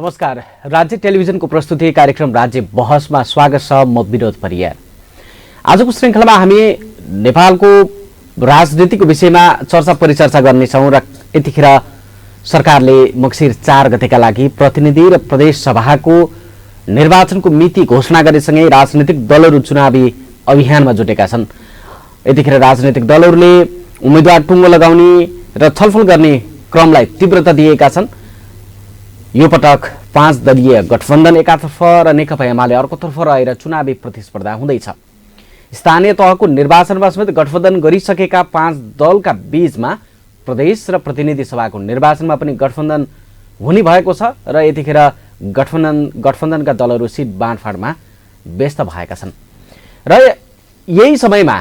नमस्कार। राज्य टेलिभिजनको प्रस्तुति कार्यक्रम राज्य बहसमा स्वागत छ। म विनोद परियार। आजको श्रृङ्खलामा हामी नेपालको राजनीतिको विषयमा चर्चा परिचर्चा गर्नेछौँ र यतिखेर सरकारले मक्सिर 4 गतेका लागि प्रतिनिधि र प्रदेश सभाको निर्वाचनको मिति घोषणा गरेसँगै राजनीतिक दलहरू चुनावी अभियानमा जुटेका छन्। यतिखेर राजनीतिक दलहरूले उम्मेदवार टुङ्गो लगाउने र छलफल गर्ने क्रमलाई तीव्रता दिएका छन्। यो पटक 5 दलीय गठबन्धन एकातर्फ र नेकपा एमाले अर्कोतर्फ रहेर चुनावी प्रतिस्पर्धा हुँदैछ। स्थानीय तहको निर्वाचनमा समेत गठबन्धन गरिसकेका 5 दलका बीचमा प्रदेश र प्रतिनिधि सभाको निर्वाचनमा पनि गठबन्धन हुने भएको छ र यतिखेर गठबन्धनका दलहरू सिट बाँडफाँडमा व्यस्त भएका छन्। र यही समयमा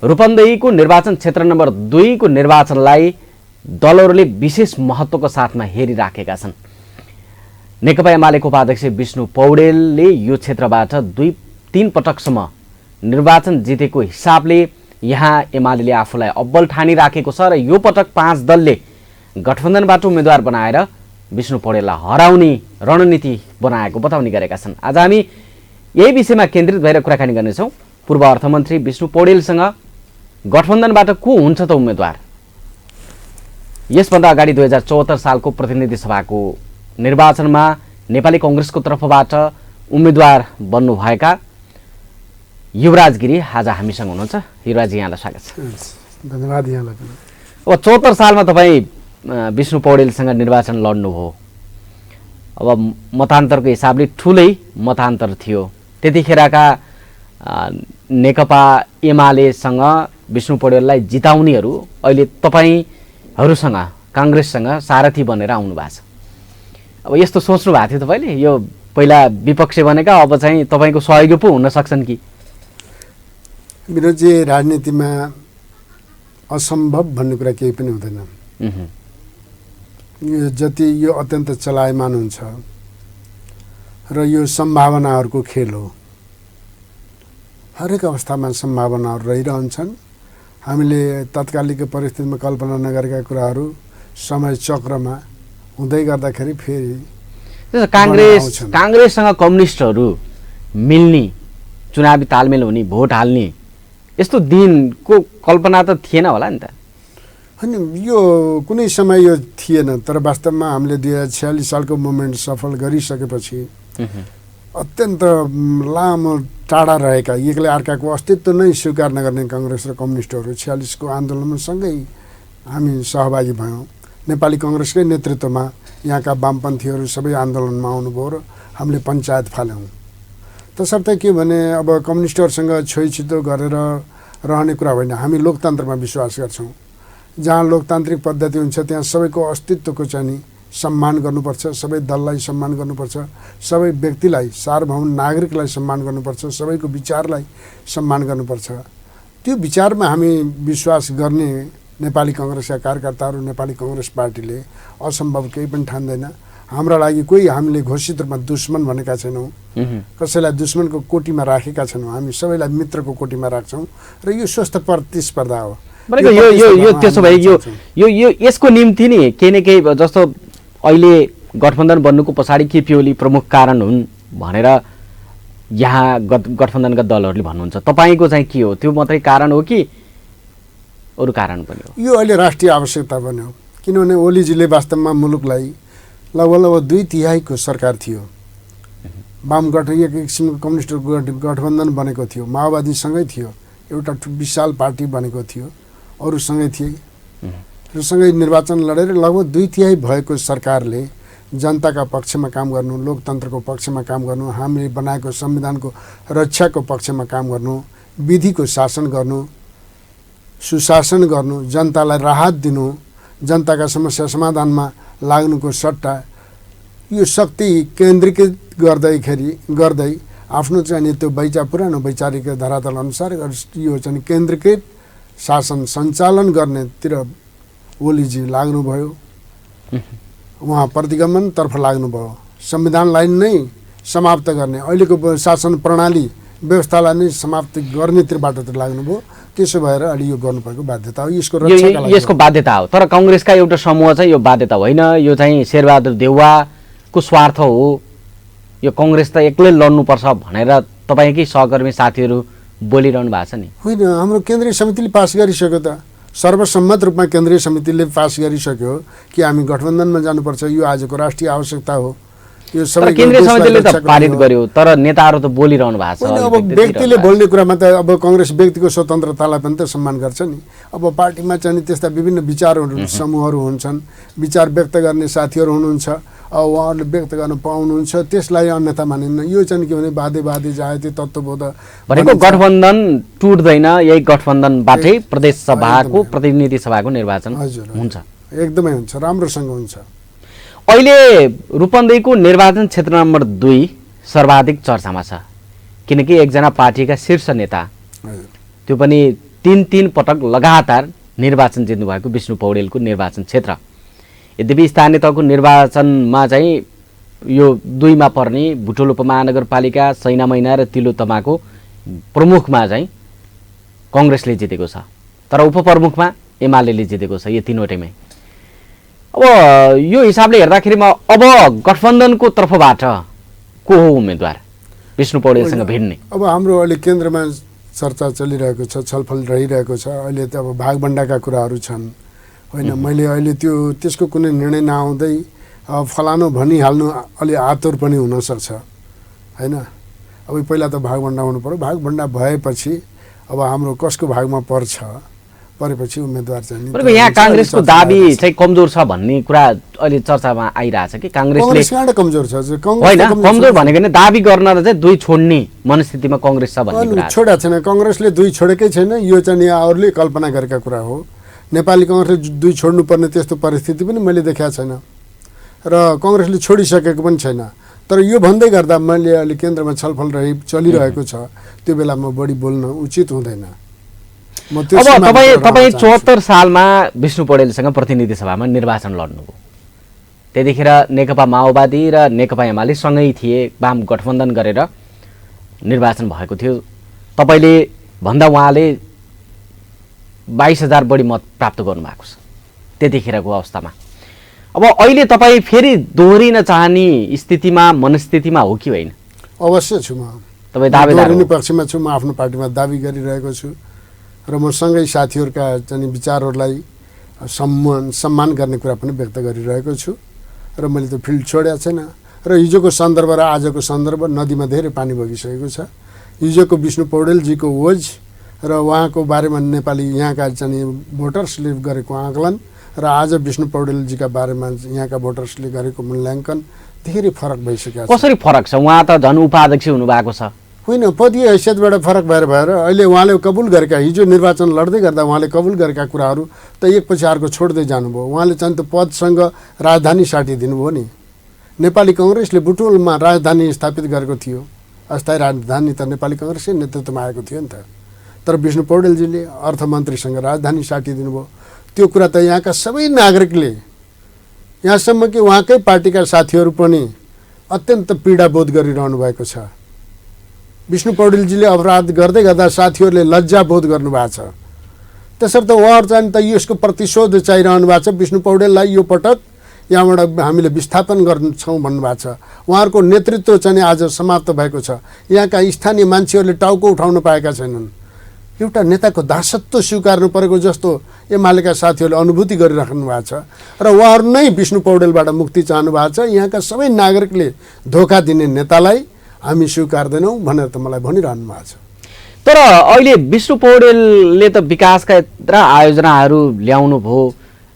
रूपन्देहीको निर्वाचन क्षेत्र नम्बर 2 को निर्वाचनलाई दलहरूले विशेष महत्त्वको साथमा हेरिराखेका छन्। नेकपा एमालेको उपाध्यक्ष विष्णु पौडेलले यो क्षेत्रबाट 2-3 पटकसम्म निर्वाचन जितेको हिसाबले यहाँ एमालेले आफूलाई अब्बल ठानिराखेको छ र यो पटक 5 दलले गठबन्धनबाट उम्मेदवार बनाएर विष्णु पौडेललाई हराउने रणनीति बनाएको बताउने गरेका छन्। आज हामी यही विषयमा केन्द्रित भएर कुराकानी गर्नेछौँ। पूर्व अर्थमन्त्री विष्णु पौडेलसँग गठबन्धनबाट को हुन्छ त उम्मेदवार? यसभन्दा अगाडि 2074 सालको प्रतिनिधि सभाको निर्वाचनमा नेपाली कांग्रेसको तर्फबाट उम्मेदवार बन्नुभएका युवराज गिरी आज हामीसँग हुनुहुन्छ। युवराज, यहाँलाई स्वागत छ। धन्यवाद। यहाँलाई पनि। अब 74 सालमा तपाईँ विष्णु पौडेलसँग निर्वाचन लड्नुभयो। अब मतान्तरको हिसाबले ठुलै मतान्तर थियो। त्यतिखेरका नेकपा एमालेसँग विष्णु पौडेललाई जिताउनेहरू अहिले तपाईँहरूसँग कांग्रेससँग सारथी बनेर आउनु भएको छ। अब यस्तो सोच्नु भएको थियो तपाईँले? यो पहिला विपक्ष बनेका अब चाहिँ तपाईँको सहयोगी पो हुन सक्छन् कि? विरोधी राजनीतिमा असम्भव भन्ने कुरा केही पनि हुँदैन। यो जति यो अत्यन्त चलायमान हुन्छ र यो सम्भावनाहरूको खेल हो। हरेक अवस्थामा सम्भावनाहरू रहिरहन्छन्। हामीले तत्कालिक परिस्थितिमा कल्पना नगरेका कुराहरू समय चक्रमा हुँदै गर्दाखेरि फेरि कांग्रेससँग कम्युनिस्टहरू मिल्ने, चुनावी तालमेल हुने, भोट हाल्ने यस्तो दिनको कल्पना त थिएन होला नि त? अनि यो कुनै समय यो थिएन। तर वास्तवमा हामीले 2046 सालको मुभमेन्ट सफल गरिसकेपछि अत्यन्त लामो टाढा रहेका, एकले अर्काको अस्तित्व नै स्वीकार नगर्ने कांग्रेस र कम्युनिस्टहरू 46 को आन्दोलनसँगै हामी सहभागी भयौँ। नेपाली कांग्रेसकै नेतृत्वमा यहाँका वामपन्थीहरू सबै आन्दोलनमा आउनुभयो र हामीले पञ्चायत फाल्यौँ। तसर्थ के भने अब कम्युनिस्टहरूसँग छोइछितो गरेर रहने कुरा होइन। हामी लोकतन्त्रमा विश्वास गर्छौँ। जहाँ लोकतान्त्रिक पद्धति हुन्छ त्यहाँ सबैको अस्तित्वको चाहिँ नि सम्मान गर्नुपर्छ, सबै दललाई सम्मान गर्नुपर्छ, सबै व्यक्तिलाई, सार्वभौम नागरिकलाई सम्मान गर्नुपर्छ, सबैको विचारलाई सम्मान गर्नुपर्छ। त्यो विचारमा हामी विश्वास गर्ने नेपाली कांग्रेसका कार्यकर्ताहरू, नेपाली कांग्रेस पार्टीले असम्भव केही पनि ठान्दैन। हाम्रा लागि कोही हामीले घोषित रूपमा दुश्मन भनेका छैनौँ, कसैलाई दुश्मनको कोटीमा राखेका छैनौँ। हामी सबैलाई मित्रको कोटीमा राख्छौँ र यो स्वस्थ प्रतिस्पर्धा हो। त्यसो भए यो यसको निम्ति नि केही न केही, जस्तो अहिले गठबन्धन बन्नुको पछाडि केपी ओली प्रमुख कारण हुन् भनेर यहाँ गठबन्धनका दलहरूले भन्नुहुन्छ। तपाईँको चाहिँ के हो? त्यो मात्रै कारण हो कि अरू कारण पनि हो? यो अहिले राष्ट्रिय आवश्यकता बन्यो। किनभने ओलीजीले वास्तवमा मुलुकलाई लगभग 2/3 सरकार थियो। वाम एक किसिमको कम्युनिस्टको गठबन्धन बनेको थियो। माओवादीसँगै थियो, एउटा विशाल पार्टी बनेको थियो, अरूसँगै थिए र सँगै निर्वाचन लडेर लगभग 2/3 भएको सरकारले जनताका पक्षमा काम गर्नु, लोकतन्त्रको पक्षमा काम गर्नु, हामीले बनाएको संविधानको रक्षाको पक्षमा काम गर्नु, विधिको शासन गर्नु, सुशासन गर्नु, जनतालाई राहत दिनु, जनताका समस्या समाधानमा लाग्नुको सट्टा यो शक्ति केन्द्रीकृत गर्दै आफ्नो चाहिँ त्यो पुरानो वैचारिक धरातल अनुसार यो चाहिँ केन्द्रीकृत शासन सञ्चालन गर्नेतिर ओलीजी लाग्नुभयो। उहाँ प्रतिगमनतर्फ लाग्नुभयो। संविधानलाई नै समाप्त गर्ने, अहिलेको शासन प्रणाली व्यवस्थालाई नै समाप्त गर्नेतिरबाट लाग्नुभयो। त्यसो भएर अलि यो गर्नुपर्को बाध्यता हो, यसको बाध्यता हो। तर कांग्रेसका एउटा समूह चाहिँ यो बाध्यता होइन, यो चाहिँ शेरबहादुर देउवा को स्वार्थ हो, यो कांग्रेस त एक्लै लड्नुपर्छ भनेर तपाईँकै सहकर्मी साथीहरू बोलिरहनु भएको छ नि? होइन, हाम्रो केन्द्रीय समितिले पास गरिसक्यो त, सर्वसम्मत रूपमा केन्द्रीय समितिले पास गरिसक्यो कि हामी गठबन्धनमा जानुपर्छ, यो आजको राष्ट्रिय आवश्यकता हो। यो सबै केन्द्रीय समितिले त पारित गर्यो, तर नेताहरू त बोलिरहनु भएको छ। अब व्यक्तिले बोल्ने कुरामा त अब कांग्रेस व्यक्तिको स्वतन्त्रतालाई पनि त सम्मान गर्छ नि। अब पार्टीमा चाहिँ त्यस्ता विभिन्न विचारहरू समूहहरू हुन्छन्, विचार व्यक्त गर्ने साथीहरू हुनुहुन्छ, अब उहाँहरूले व्यक्त गर्न पाउनुहुन्छ, त्यसलाई अन्यथा मानिन्न। यो चाहिँ के भने वादे जायते तत्त्वबोध भनेको गठबन्धन टुट्दैन, यही गठबन्धनबाटै प्रदेश सभाको प्रतिनिधि सभाको निर्वाचन हुन्छ। एकदमै हुन्छ, राम्रोसँग हुन्छ। अहिले रूपन्देहीको निर्वाचन क्षेत्र नम्बर 2 सर्वाधिक चर्चामा छ, किनकि एकजना पार्टीका शीर्ष नेता, त्यो पनि 3 पटक लगातार निर्वाचन जित्नु भएको विष्णु पौडेलको निर्वाचन क्षेत्र। यद्यपि स्थानीय तहको निर्वाचनमा चाहिँ यो 2 मा पर्ने भुटोल उपमहानगरपालिका, सैना मैना र तिलोतमाको प्रमुखमा चाहिँ कांग्रेसले जितेको छ, तर उपप्रमुखमा एमालेले जितेको छ, यो तीनवटैमै। अब यो हिसाबले हेर्दाखेरिमा अब गठबन्धनको तर्फबाट को हो उम्मेदवार विष्णु पौडेलसँग भिड्ने? अब हाम्रो अहिले केन्द्रमा चर्चा चलिरहेको छ, छलफल रहिरहेको छ। अहिले त अब भागभण्डाका कुराहरू छन्, होइन? मैले अहिले त्यसको कुनै निर्णय नआउँदै फलानु भनिहाल्नु अलि आतुर पनि हुनसक्छ, होइन? अब पहिला त भागभण्डा हुनु पर्यो, भागभण्डा भएपछि अब हाम्रो कसको भागमा परेपछि उम्मेदवार चाहिँ यहाँ कांग्रेसको दाबी चाहिँ कमजोर छ भन्ने कुरा अहिले चर्चामा आइरहेछ कि कांग्रेसले कमजोर छ? होइन, कमजोर भनेको नि दाबी गर्न र चाहिँ 2 छोड्ने मनस्थितिमा कांग्रेस छ भन्ने कुरा छोडेको छैन। कांग्रेसले 2 छोडेकै छैन, यो चाहिँ अरूले कल्पना गरेका कुरा हो। नेपाली कांग्रेसले 2 छोड्नुपर्ने त्यस्तो परिस्थिति पनि मैले देखाएको छैन र कांग्रेसले छोडिसकेको पनि छैन। तर यो भन्दै गर्दा मैले अहिले केन्द्रमा छलफल चलिरहेको छ, त्यो बेला म बढी बोल्न उचित हुँदैन। अब तपाईँ 74 सालमा विष्णु पौडेलसँग प्रतिनिधि सभामा निर्वाचन लड्नुभयो। त्यतिखेर नेकपा माओवादी र नेकपा एमाले सँगै थिए, वाम गठबन्धन गरेर निर्वाचन भएको थियो। तपाईँले भन्दा उहाँले 22,000 बढी मत प्राप्त गर्नुभएको छ त्यतिखेरको अवस्थामा। अब अहिले तपाईँ फेरि दोहोरिन चाहने स्थितिमा मनस्थितिमा हो कि होइन? अवश्य छु म। तपाईँ दावेदार पक्षमा छु, म आफ्नो पार्टीमा दाबी गरिरहेको छु र म सँगै साथीहरूका चाहिँ विचारहरूलाई सम्मान गर्ने कुरा पनि व्यक्त गरिरहेको छु र मैले त फिल्ड छोडेको छैन। र हिजोको सन्दर्भ र आजको सन्दर्भ नदीमा धेरै पानी बगिसकेको छ। हिजोको विष्णु पौडेलजीको ओज र उहाँको बारेमा नेपाली यहाँका चाहिँ भोटर्सले गरेको आकलन र आज विष्णु पौडेलजीका बारेमा यहाँका भोटर्सले गरेको मूल्याङ्कन धेरै फरक भइसकेको छ। कसरी फरक छ? उहाँ त झन् उपाध्यक्ष हुनुभएको छ। होइन, पदीय हैसियतबाट फरक भएर अहिले उहाँले कबुल गरेका, हिजो निर्वाचन लड्दै गर्दा उहाँले कबुल गरेका कुराहरू त एकपछि अर्को छोड्दै जानुभयो। उहाँले चाहिँ त पदसँग राजधानी साटिदिनु भयो नि। नेपाली कांग्रेसले बुटोलमा राजधानी स्थापित गरेको थियो, अस्थायी राजधानी त नेपाली कांग्रेसकै नेतृत्वमा आएको थियो नि त। तर विष्णु पौडेलजीले अर्थमन्त्रीसँग राजधानी साटिदिनु भयो। त्यो कुरा त यहाँका सबै नागरिकले, यहाँसम्म कि उहाँकै पार्टीका साथीहरू पनि अत्यन्त पीडा बोध गरिरहनु भएको छ। विष्णु पौडेलजीले अपराध गर्दै गर्दा साथीहरूले लज्जा बोध गर्नुभएको छ। त्यसर्थ उहाँहरू चाहिँ त यसको प्रतिशोध चाहिरहनु भएको छ। विष्णु पौडेललाई यो पटक यहाँबाट हामीले विस्थापन गर्छौँ भन्नुभएको छ। उहाँहरूको नेतृत्व चाहिँ आज समाप्त भएको छ। यहाँका स्थानीय मान्छेहरूले टाउको उठाउन पाएका छैनन्। एउटा नेताको दासत्व स्वीकार्नु परेको जस्तो एमालेका साथीहरूले अनुभूति गरिराख्नु भएको छ र उहाँहरू नै विष्णु पौडेलबाट मुक्ति चाहनु भएको छ। यहाँका सबै नागरिकले धोका दिने नेतालाई हामी स्वीकार्दैनौँ भनेर त मलाई भनिरहनु भएको छ। तर अहिले विष्णु पौडेलले त विकासका यत्र आयोजनाहरू ल्याउनु भयो।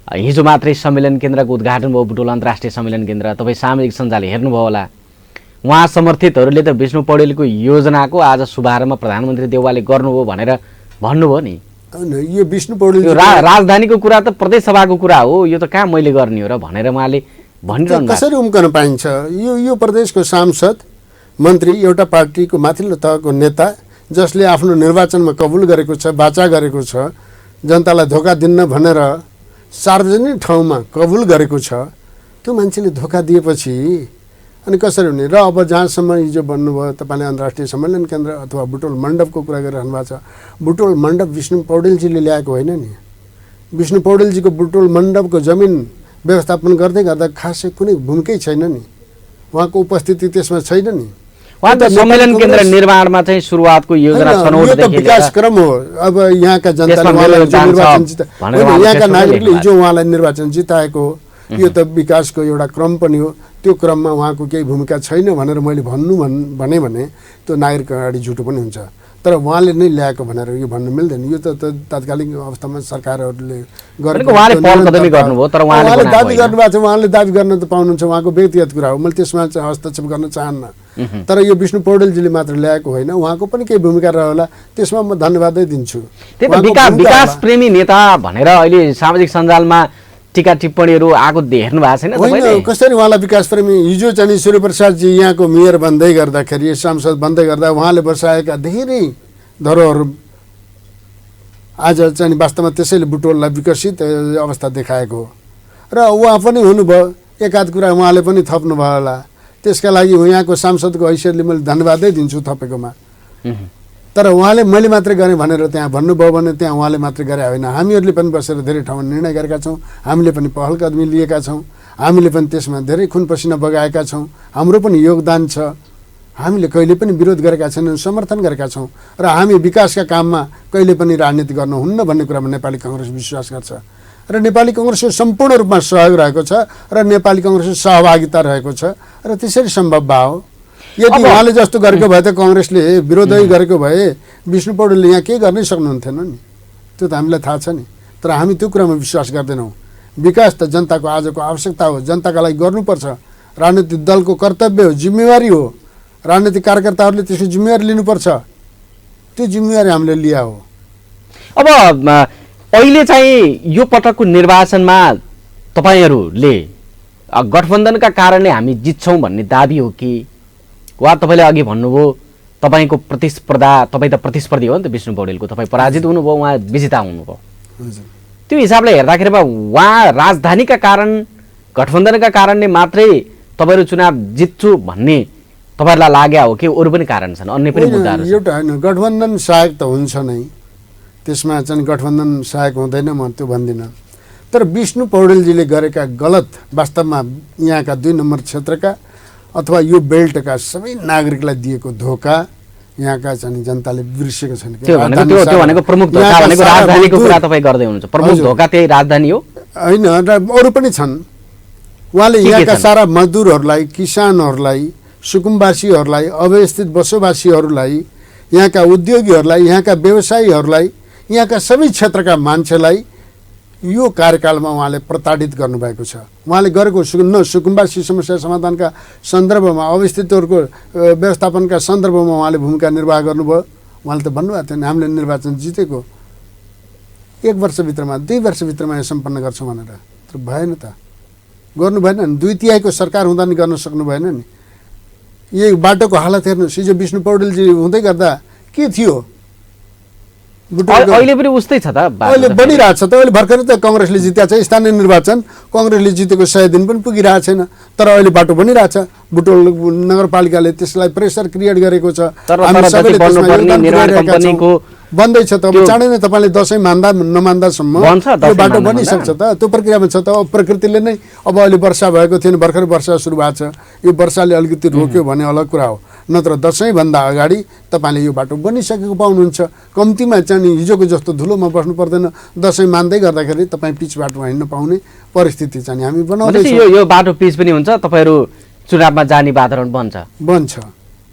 हिजो मात्रै सम्मेलन केन्द्रको उद्घाटन भयो, बुटोल अन्तर्राष्ट्रिय सम्मेलन केन्द्र। तपाईँ सामाजिक सञ्जाल हेर्नुभयो होला। उहाँ समर्थितहरूले त विष्णु पौडेलको योजनाको आज शुभारम्भ प्रधानमन्त्री देउवाले गर्नुभयो भनेर भन्नुभयो नि। यो विष्णु पौडेल राजधानीको कुरा त प्रदेश सभाको कुरा हो, यो त कहाँ मैले गर्ने हो र भनेर उहाँले भनिरहनु। कसरी उम्कन पाइन्छ? यो प्रदेशको सांसद, मन्त्री, एउटा पार्टीको माथिल्लो तहको नेता जसले आफ्नो निर्वाचनमा कबुल गरेको छ, वाचा गरेको छ, जनतालाई धोका दिन्न भनेर सार्वजनिक ठाउँमा कबुल गरेको छ, त्यो मान्छेले धोका दिएपछि अनि कसरी हुने? र अब जहाँसम्म हिजो भन्नुभयो तपाईँले अन्तर्राष्ट्रिय सम्मेलन केन्द्र अथवा बुटोल मण्डपको कुरा गरिरहनु भएको छ। बुटोल मण्डप विष्णु पौडेलजीले ल्याएको होइन नि। विष्णु पौडेलजीको बुटोल मण्डपको जमिन व्यवस्थापन गर्दै गर्दा खासै कुनै भूमिकै छैन नि। उहाँको उपस्थिति त्यसमा छैन नि। उहाँ त सम्मेलन केन्द्र निर्माणमा चाहिँ सुरुवातको योजना छनौटदेखि लिएर विकासक्रम हो। अब यहाँका जनताले उहाँलाई निर्वाचन यहाँका नागरिकले हिजो उहाँलाई निर्वाचन जिताएको हो, यो त विकासको एउटा क्रम पनि हो। त्यो क्रममा उहाँको केही भूमिका छैन भनेर मैले भने त्यो नागरिक अगाडि झुटो पनि हुन्छ। तर उहाँले नै ल्याएको भनेर यो भन्नु मिल्दैन। यो त तात्कालिक अवस्थामा सरकारहरूले गरेको उहाँले पहल कदमी गर्नुभयो, तर उहाँले दाबी गर्नुभएको छ, उहाँले दाबी गर्न त पाउनुहुन्छ, उहाँको व्यक्तिगत कुरा हो, मैले त्यसमा चाहिँ हस्तक्षेप गर्न चाहन्न। तर यो विष्णु पौडेलजीले मात्र ल्याएको होइन, उहाँको पनि केही भूमिका रह्यो होला, त्यसमा म धन्यवादै दिन्छु। विकास प्रेमी नेता भनेर अहिले सामाजिक सञ्जालमा टीका टिप्पणीहरू आएको हेर्नु भएको छैन होइन? कसरी उहाँलाई विकास प्रेमी? हिजो चाहिँ सूर्यप्रसादजी यहाँको मेयर बन्दै गर्दाखेरि, सांसद बन्दै गर्दा उहाँले बसाएका धेरै धरोहर आज चाहिँ वास्तवमा त्यसैले बुटोललाई विकसित अवस्था देखाएको हो। र उहाँ पनि हुनुभयो, एकाध कुरा उहाँले पनि थप्नुभयो होला। त्यसका लागि यहाँको सांसदको हैसियतले मैले धन्यवादै दिन्छु थपेकोमा। तर उहाँले मैले मात्रै गरेँ भनेर त्यहाँ भन्नुभयो भने त्यहाँ उहाँले मात्रै गरे होइन, हामीहरूले पनि बसेर धेरै ठाउँमा निर्णय गरेका छौँ, हामीले पनि पहल कदमी लिएका छौँ, हामीले पनि त्यसमा धेरै खुन पसिना बगाएका छौँ, हाम्रो पनि योगदान छ। हामीले कहिले पनि विरोध गरेका छैनौँ, समर्थन गरेका छौँ। र हामी विकासका काममा कहिले पनि राजनीति गर्नुहुन्न भन्ने कुरामा नेपाली कङ्ग्रेस विश्वास गर्छ। र नेपाली कङ्ग्रेसको सम्पूर्ण रूपमा सहयोग रहेको छ र नेपाली कङ्ग्रेसको सहभागिता रहेको छ र त्यसरी सम्भव भयो। यदि उहाँले जस्तो गरेको भए त कङ्ग्रेसले विरोधै गरेको भए विष्णु पौडेलले यहाँ केही गर्नै सक्नुहुन्थेन नि, त्यो त हामीलाई थाहा छ नि। तर हामी त्यो कुरामा विश्वास गर्दैनौँ। विकास त जनताको आजको आवश्यकता हो, जनताका लागि गर्नुपर्छ, राजनीतिक दलको कर्तव्य हो, जिम्मेवारी हो। राजनीतिक कार्यकर्ताहरूले त्यसको जिम्मेवारी लिनुपर्छ, त्यो जिम्मेवारी हामीले लिया हो। अब अहिले चाहिँ यो पटकको निर्वाचनमा तपाईँहरूले गठबन्धनका कारणले हामी जित्छौँ भन्ने दाबी हो कि वा तपाईँले अघि भन्नुभयो तपाईँको प्रतिस्पर्धा, तपाईँ त प्रतिस्पर्धी हो नि त विष्णु पौडेलको, तपाईँ पराजित हुनुभयो, उहाँ विजेता हुनुभयो। त्यो हिसाबले हेर्दाखेरिमा उहाँ राजधानीका कारण, गठबन्धनका कारणले मात्रै तपाईँहरू चुनाव जित्छु भन्ने तपाईँहरूलाई लाग्यो हो कि अरू पनि कारण छन्, अन्य पनि मुद्दाहरू? एउटा होइन, गठबन्धन सहायक त हुन्छ नै, त्यसमा चाहिँ गठबन्धन सहायक हुँदैन, म त्यो भन्दिनँ। तर विष्णु पौडेलजीले गरेका गलत, वास्तवमा यहाँका 2 नम्बर क्षेत्रका अथवा यो बेल्टका सबै नागरिकलाई दिएको धोका यहाँका चाहिँ जनताले बिर्सेको छैन। त्यो भनेको प्रमुख धोका भनेको राजधानीको कुरा तपाईँ गर्दै हुनुहुन्छ, प्रमुख धोका त्यही राजधानी हो होइन? र अरू पनि छन्। उहाँले यहाँका सारा मजदुरहरूलाई, किसानहरूलाई, सुकुम्बासीहरूलाई, अव्यवस्थित बसोबासीहरूलाई, यहाँका उद्योगीहरूलाई, यहाँका व्यवसायीहरूलाई, यहाँका सबै क्षेत्रका मान्छेलाई यो कार्यकालमा उहाँले प्रताडित गर्नुभएको छ। उहाँले गरेको सुकुम्बासी समस्या समाधानका सन्दर्भमा, अवस्थितहरूको व्यवस्थापनका सन्दर्भमा उहाँले भूमिका निर्वाह गर्नुभयो। उहाँले त भन्नुभएको थियो हामीले निर्वाचन जितेको 1 वर्षभित्रमा, 2 वर्षभित्रमा यो सम्पन्न गर्छौँ भनेर, तर भएन त, गर्नु भएन नि। 2/3 सरकार हुँदा नि गर्न सक्नु भएन नि। यही बाटोको हालत हेर्नुहोस्, हिजो विष्णु पौडेलजी हुँदै गर्दा के थियो? अहिले पनि उस्तै छ त, अहिले बनिरहेछ त। अहिले भर्खरै त कङ्ग्रेसले जितेको छ स्थानीय निर्वाचन, कङ्ग्रेसले जितेको 100 दिन पनि पुगिरहेको छैन, तर अहिले बाटो बनिरहेछ। बुटोल नगरपालिकाले त्यसलाई प्रेसर क्रिएट गरेको छ, हामी सबैले बन्दैछ त। अब चाँडै नै तपाईँले दसैँ मान्दा नमान्दासम्म त्यो बाटो बनिसक्छ त, त्यो प्रक्रियामा छ त। प्रकृतिले नै अब अहिले वर्षा भएको थिएन, भर्खरै वर्षा सुरु भएको छ, यो वर्षाले अलिकति रोक्यो भने अलग कुरा हो, नत्र दसैँभन्दा अगाडि तपाईँले यो बाटो बनिसकेको पाउनुहुन्छ। कम्तीमा चाहिँ हिजोको जस्तो धुलोमा बस्नु पर्दैन, दसैँ मान्दै गर्दाखेरि तपाईँ पिच बाटोमा हिँड्न पाउने परिस्थिति चाहिँ हामी बनाउँदैछौँ। यो बाटो पिच पनि हुन्छ, तपाईँहरू चुनावमा जाने वातावरण बन्छ,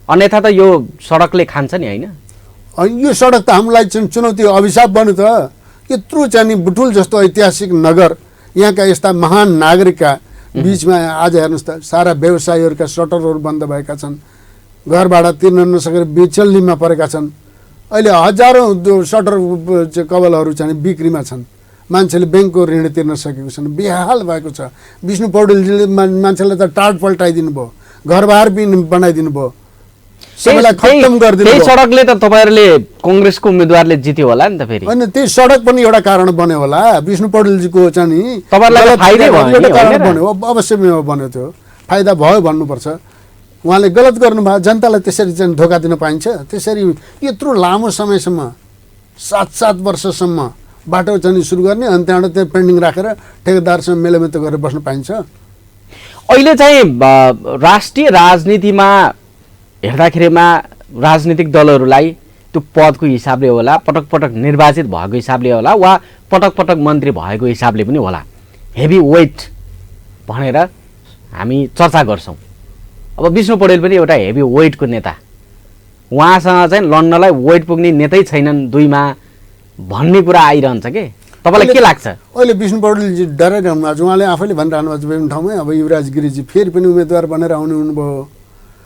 अन्यथा त यो सडकले खान्छ नि, होइन? यो सडक त हामीलाई चुनौती, अभिशाप बन्यो त। यत्रो चाहिँ बुटुल जस्तो ऐतिहासिक नगर, यहाँका यस्ता महान नागरिकका बिचमा आज हेर्नुहोस् त, सारा व्यवसायीहरूका सटरहरू बन्द भएका छन्, घर भाडा तिर्न नसकेर बेचल्लीमा परेका छन्। अहिले हजारौँ सटर कवलहरू चाहिँ बिक्रीमा छन्, मान्छेले ब्याङ्कको ऋण तिर्न सकेको छैन, बेहाल भएको छ। विष्णु पौडेलजीले मान्छेलाई त टाट पल्टाइदिनु भयो, घरबार पनि बनाइदिनु भयो, सबैलाई खत्तम गरिदिनु भयो। त्यही सडकले त तपाईँहरूले कङ्ग्रेसको उम्मेदवारले जित्यो होला नि त फेरि? होइन, त्यही सडक पनि एउटा कारण बन्यो होला, विष्णु पौडेलजीको चाहिँ तपाईँलाई फाइदै बन्यो, अवश्य बन्यो, त्यो फाइदा भयो भन्नुपर्छ। उहाँले गलत गर्नुभयो, जनतालाई त्यसरी चाहिँ धोका दिन पाइन्छ? त्यसरी यत्रो लामो समयसम्म 7 वर्षसम्म बाटो चाहिँ सुरु गर्ने अनि त्यहाँबाट त्यो पेन्डिङ राखेर ठेकेदारसँग मेलमित गरेर बस्न पाइन्छ? अहिले चाहिँ राष्ट्रिय राजनीतिमा हेर्दाखेरिमा राजनीतिक दलहरूलाई त्यो पदको हिसाबले होला, पटक पटक निर्वाचित भएको हिसाबले होला, वा पटक पटक मन्त्री भएको हिसाबले पनि होला, हेभी वेट भनेर हामी चर्चा गर्छौँ। अब विष्णु पौडेल पनि एउटा हेभी वेटको नेता, उहाँसँग चाहिँ लड्नलाई वेट पुग्ने नेतै छैनन् दुईमा भन्ने कुरा आइरहन्छ के, तपाईँलाई के लाग्छ? अहिले विष्णु पौडेलजी डराइरहनु भएको छ, उहाँले आफैले भनिरहनु भएको छ विभिन्न ठाउँमै अब युवराज गिरीजी फेरि पनि उम्मेदवार बनेर आउने हुनुभयो,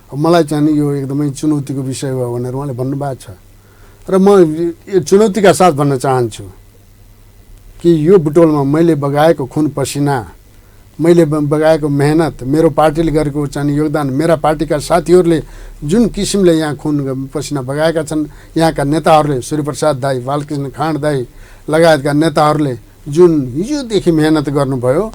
मलाई चाहिँ यो एकदमै चुनौतीको विषय हो भनेर उहाँले भन्नुभएको छ। र म यो चुनौतीका साथ भन्न चाहन्छु कि यो बुटोलमा मैले बगाएको खुन पसिना, मैले बगाएको मेहनत, मेरो पार्टीले गरेको चाहिँ योगदान, मेरा पार्टीका साथीहरूले जुन किसिमले यहाँ खुन पसिना बगाएका छन्, यहाँका नेताहरूले सूर्यप्रसाद दाई, बालकृष्ण खाँड दाई लगायतका नेताहरूले जुन हिजोदेखि मेहनत गर्नुभयो,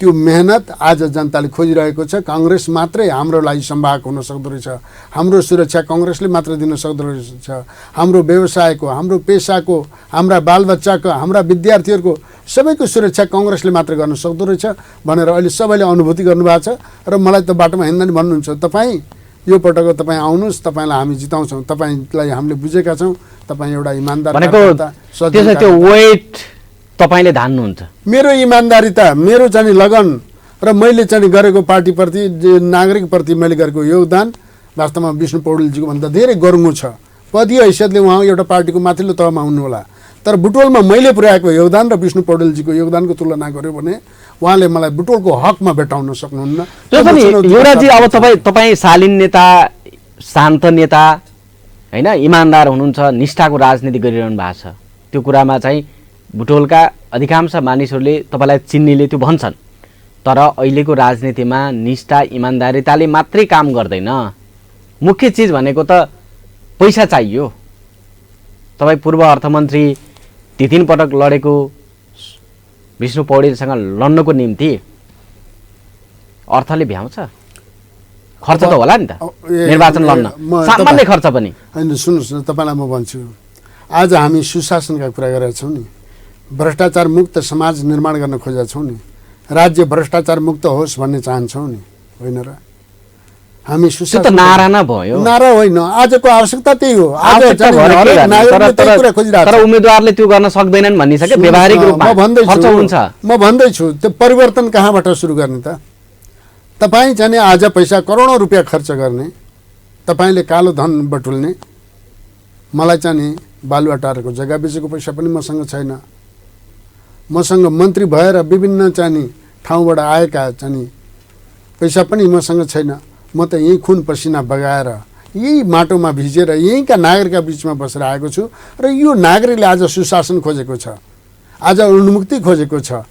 त्यो मेहनत आज जनताले खोजिरहेको छ। काङ्ग्रेस मात्रै हाम्रो लागि सम्भावक हुन सक्दो रहेछ, हाम्रो सुरक्षा काङ्ग्रेसले मात्र दिन सक्दो रहेछ, हाम्रो व्यवसायको, हाम्रो पेसाको, हाम्रा बालबच्चाको, हाम्रा विद्यार्थीहरूको सबैको सुरक्षा काङ्ग्रेसले मात्र गर्न सक्दो रहेछ भनेर अहिले सबैले अनुभूति गर्नुभएको छ। र मलाई त बाटोमा हिँड्दा नि भन्नुहुन्छ, तपाईँ यो पटक तपाईँ आउनुहोस्, तपाईँलाई हामी जिताउँछौँ, तपाईँलाई हामीले बुझेका छौँ, तपाईँ एउटा इमान्दार त्यो वेट तपाईले धान्नुहुन्छ। मेरो इमान्दारिता, मेरो चाहिँ लगन र मैले चाहिँ गरेको पार्टीप्रति, नागरिकप्रति मैले गरेको योगदान वास्तवमा विष्णु पौडेलजीको भन्दा धेरै गरुङ्गो छ। पदीय हैसियतले उहाँ एउटा पार्टीको माथिल्लो तहमा हुनुहोला, तर बुटोलमा मैले पुर्याएको योगदान र विष्णु पौडेलजीको योगदानको तुलना गर्यो भने उहाँले मलाई बुटोलको हकमा भेटाउन सक्नुहुन्न। युवराजी, अब तपाईँ शालीन नेता, शान्त नेता हैन, इमान्दार हुनुहुन्छ, निष्ठाको राजनीति गरिरहनु भएको छ, त्यो कुरामा चाहिँ बुटोलका अधिकांश मानिसहरूले तपाईँलाई चिन्नेले त्यो भन्छन्। तर अहिलेको राजनीतिमा निष्ठा इमान्दारिताले मात्रै काम गर्दैन, मुख्य चिज भनेको त पैसा चाहियो। तपाईँ पूर्व अर्थमन्त्री 3 पटक लडेको विष्णु पौडेलसँग लड्नको निम्ति अर्थले भ्याउँछ, खर्च त होला नि त निर्वाचन लड्न, सामान्य खर्च पनि हैन। सुन्नुहोस् न, तपाईँलाई म भन्छु, आज हामी सुशासनका कुरा गरेका छौँ नि, भ्रष्टाचार मुक्त समाज निर्माण गर्न खोजेका छौँ नि, राज्य भ्रष्टाचार मुक्त होस् भन्ने चाहन्छौँ नि, होइन र? हामी सुशासन नारा न भयो, नारा होइन, आजको आवश्यकता त्यही हो। तर उम्मेदवारले त्यो गर्न सक्दैनन् भनिसके व्यावहारिक रूपमा खर्च हुन्छ। म भन्दैछु त्यो परिवर्तन कहाँबाट सुरु गर्ने त? तपाईँ चाहिँ आज पैसा करोडौँ रुपियाँ खर्च गर्ने, तपाईँले कालो धन बटुल्ने, मलाई चाहिँ बालुवाटारको जग्गा बेचेको पैसा पनि मसँग छैन, मसँग मन्त्री भएर विभिन्न चाहिँ ठाउँबाट आएका चाहिँ पैसा पनि मसँग छैन। म त यही खुन पसिना बगाएर यही माटोमा भिजेर यहीँका नागरिकका बिचमा बसेर आएको छु र यो नागरिकले आज सुशासन खोजेको छ, आज उन्मुक्ति खोजेको छ,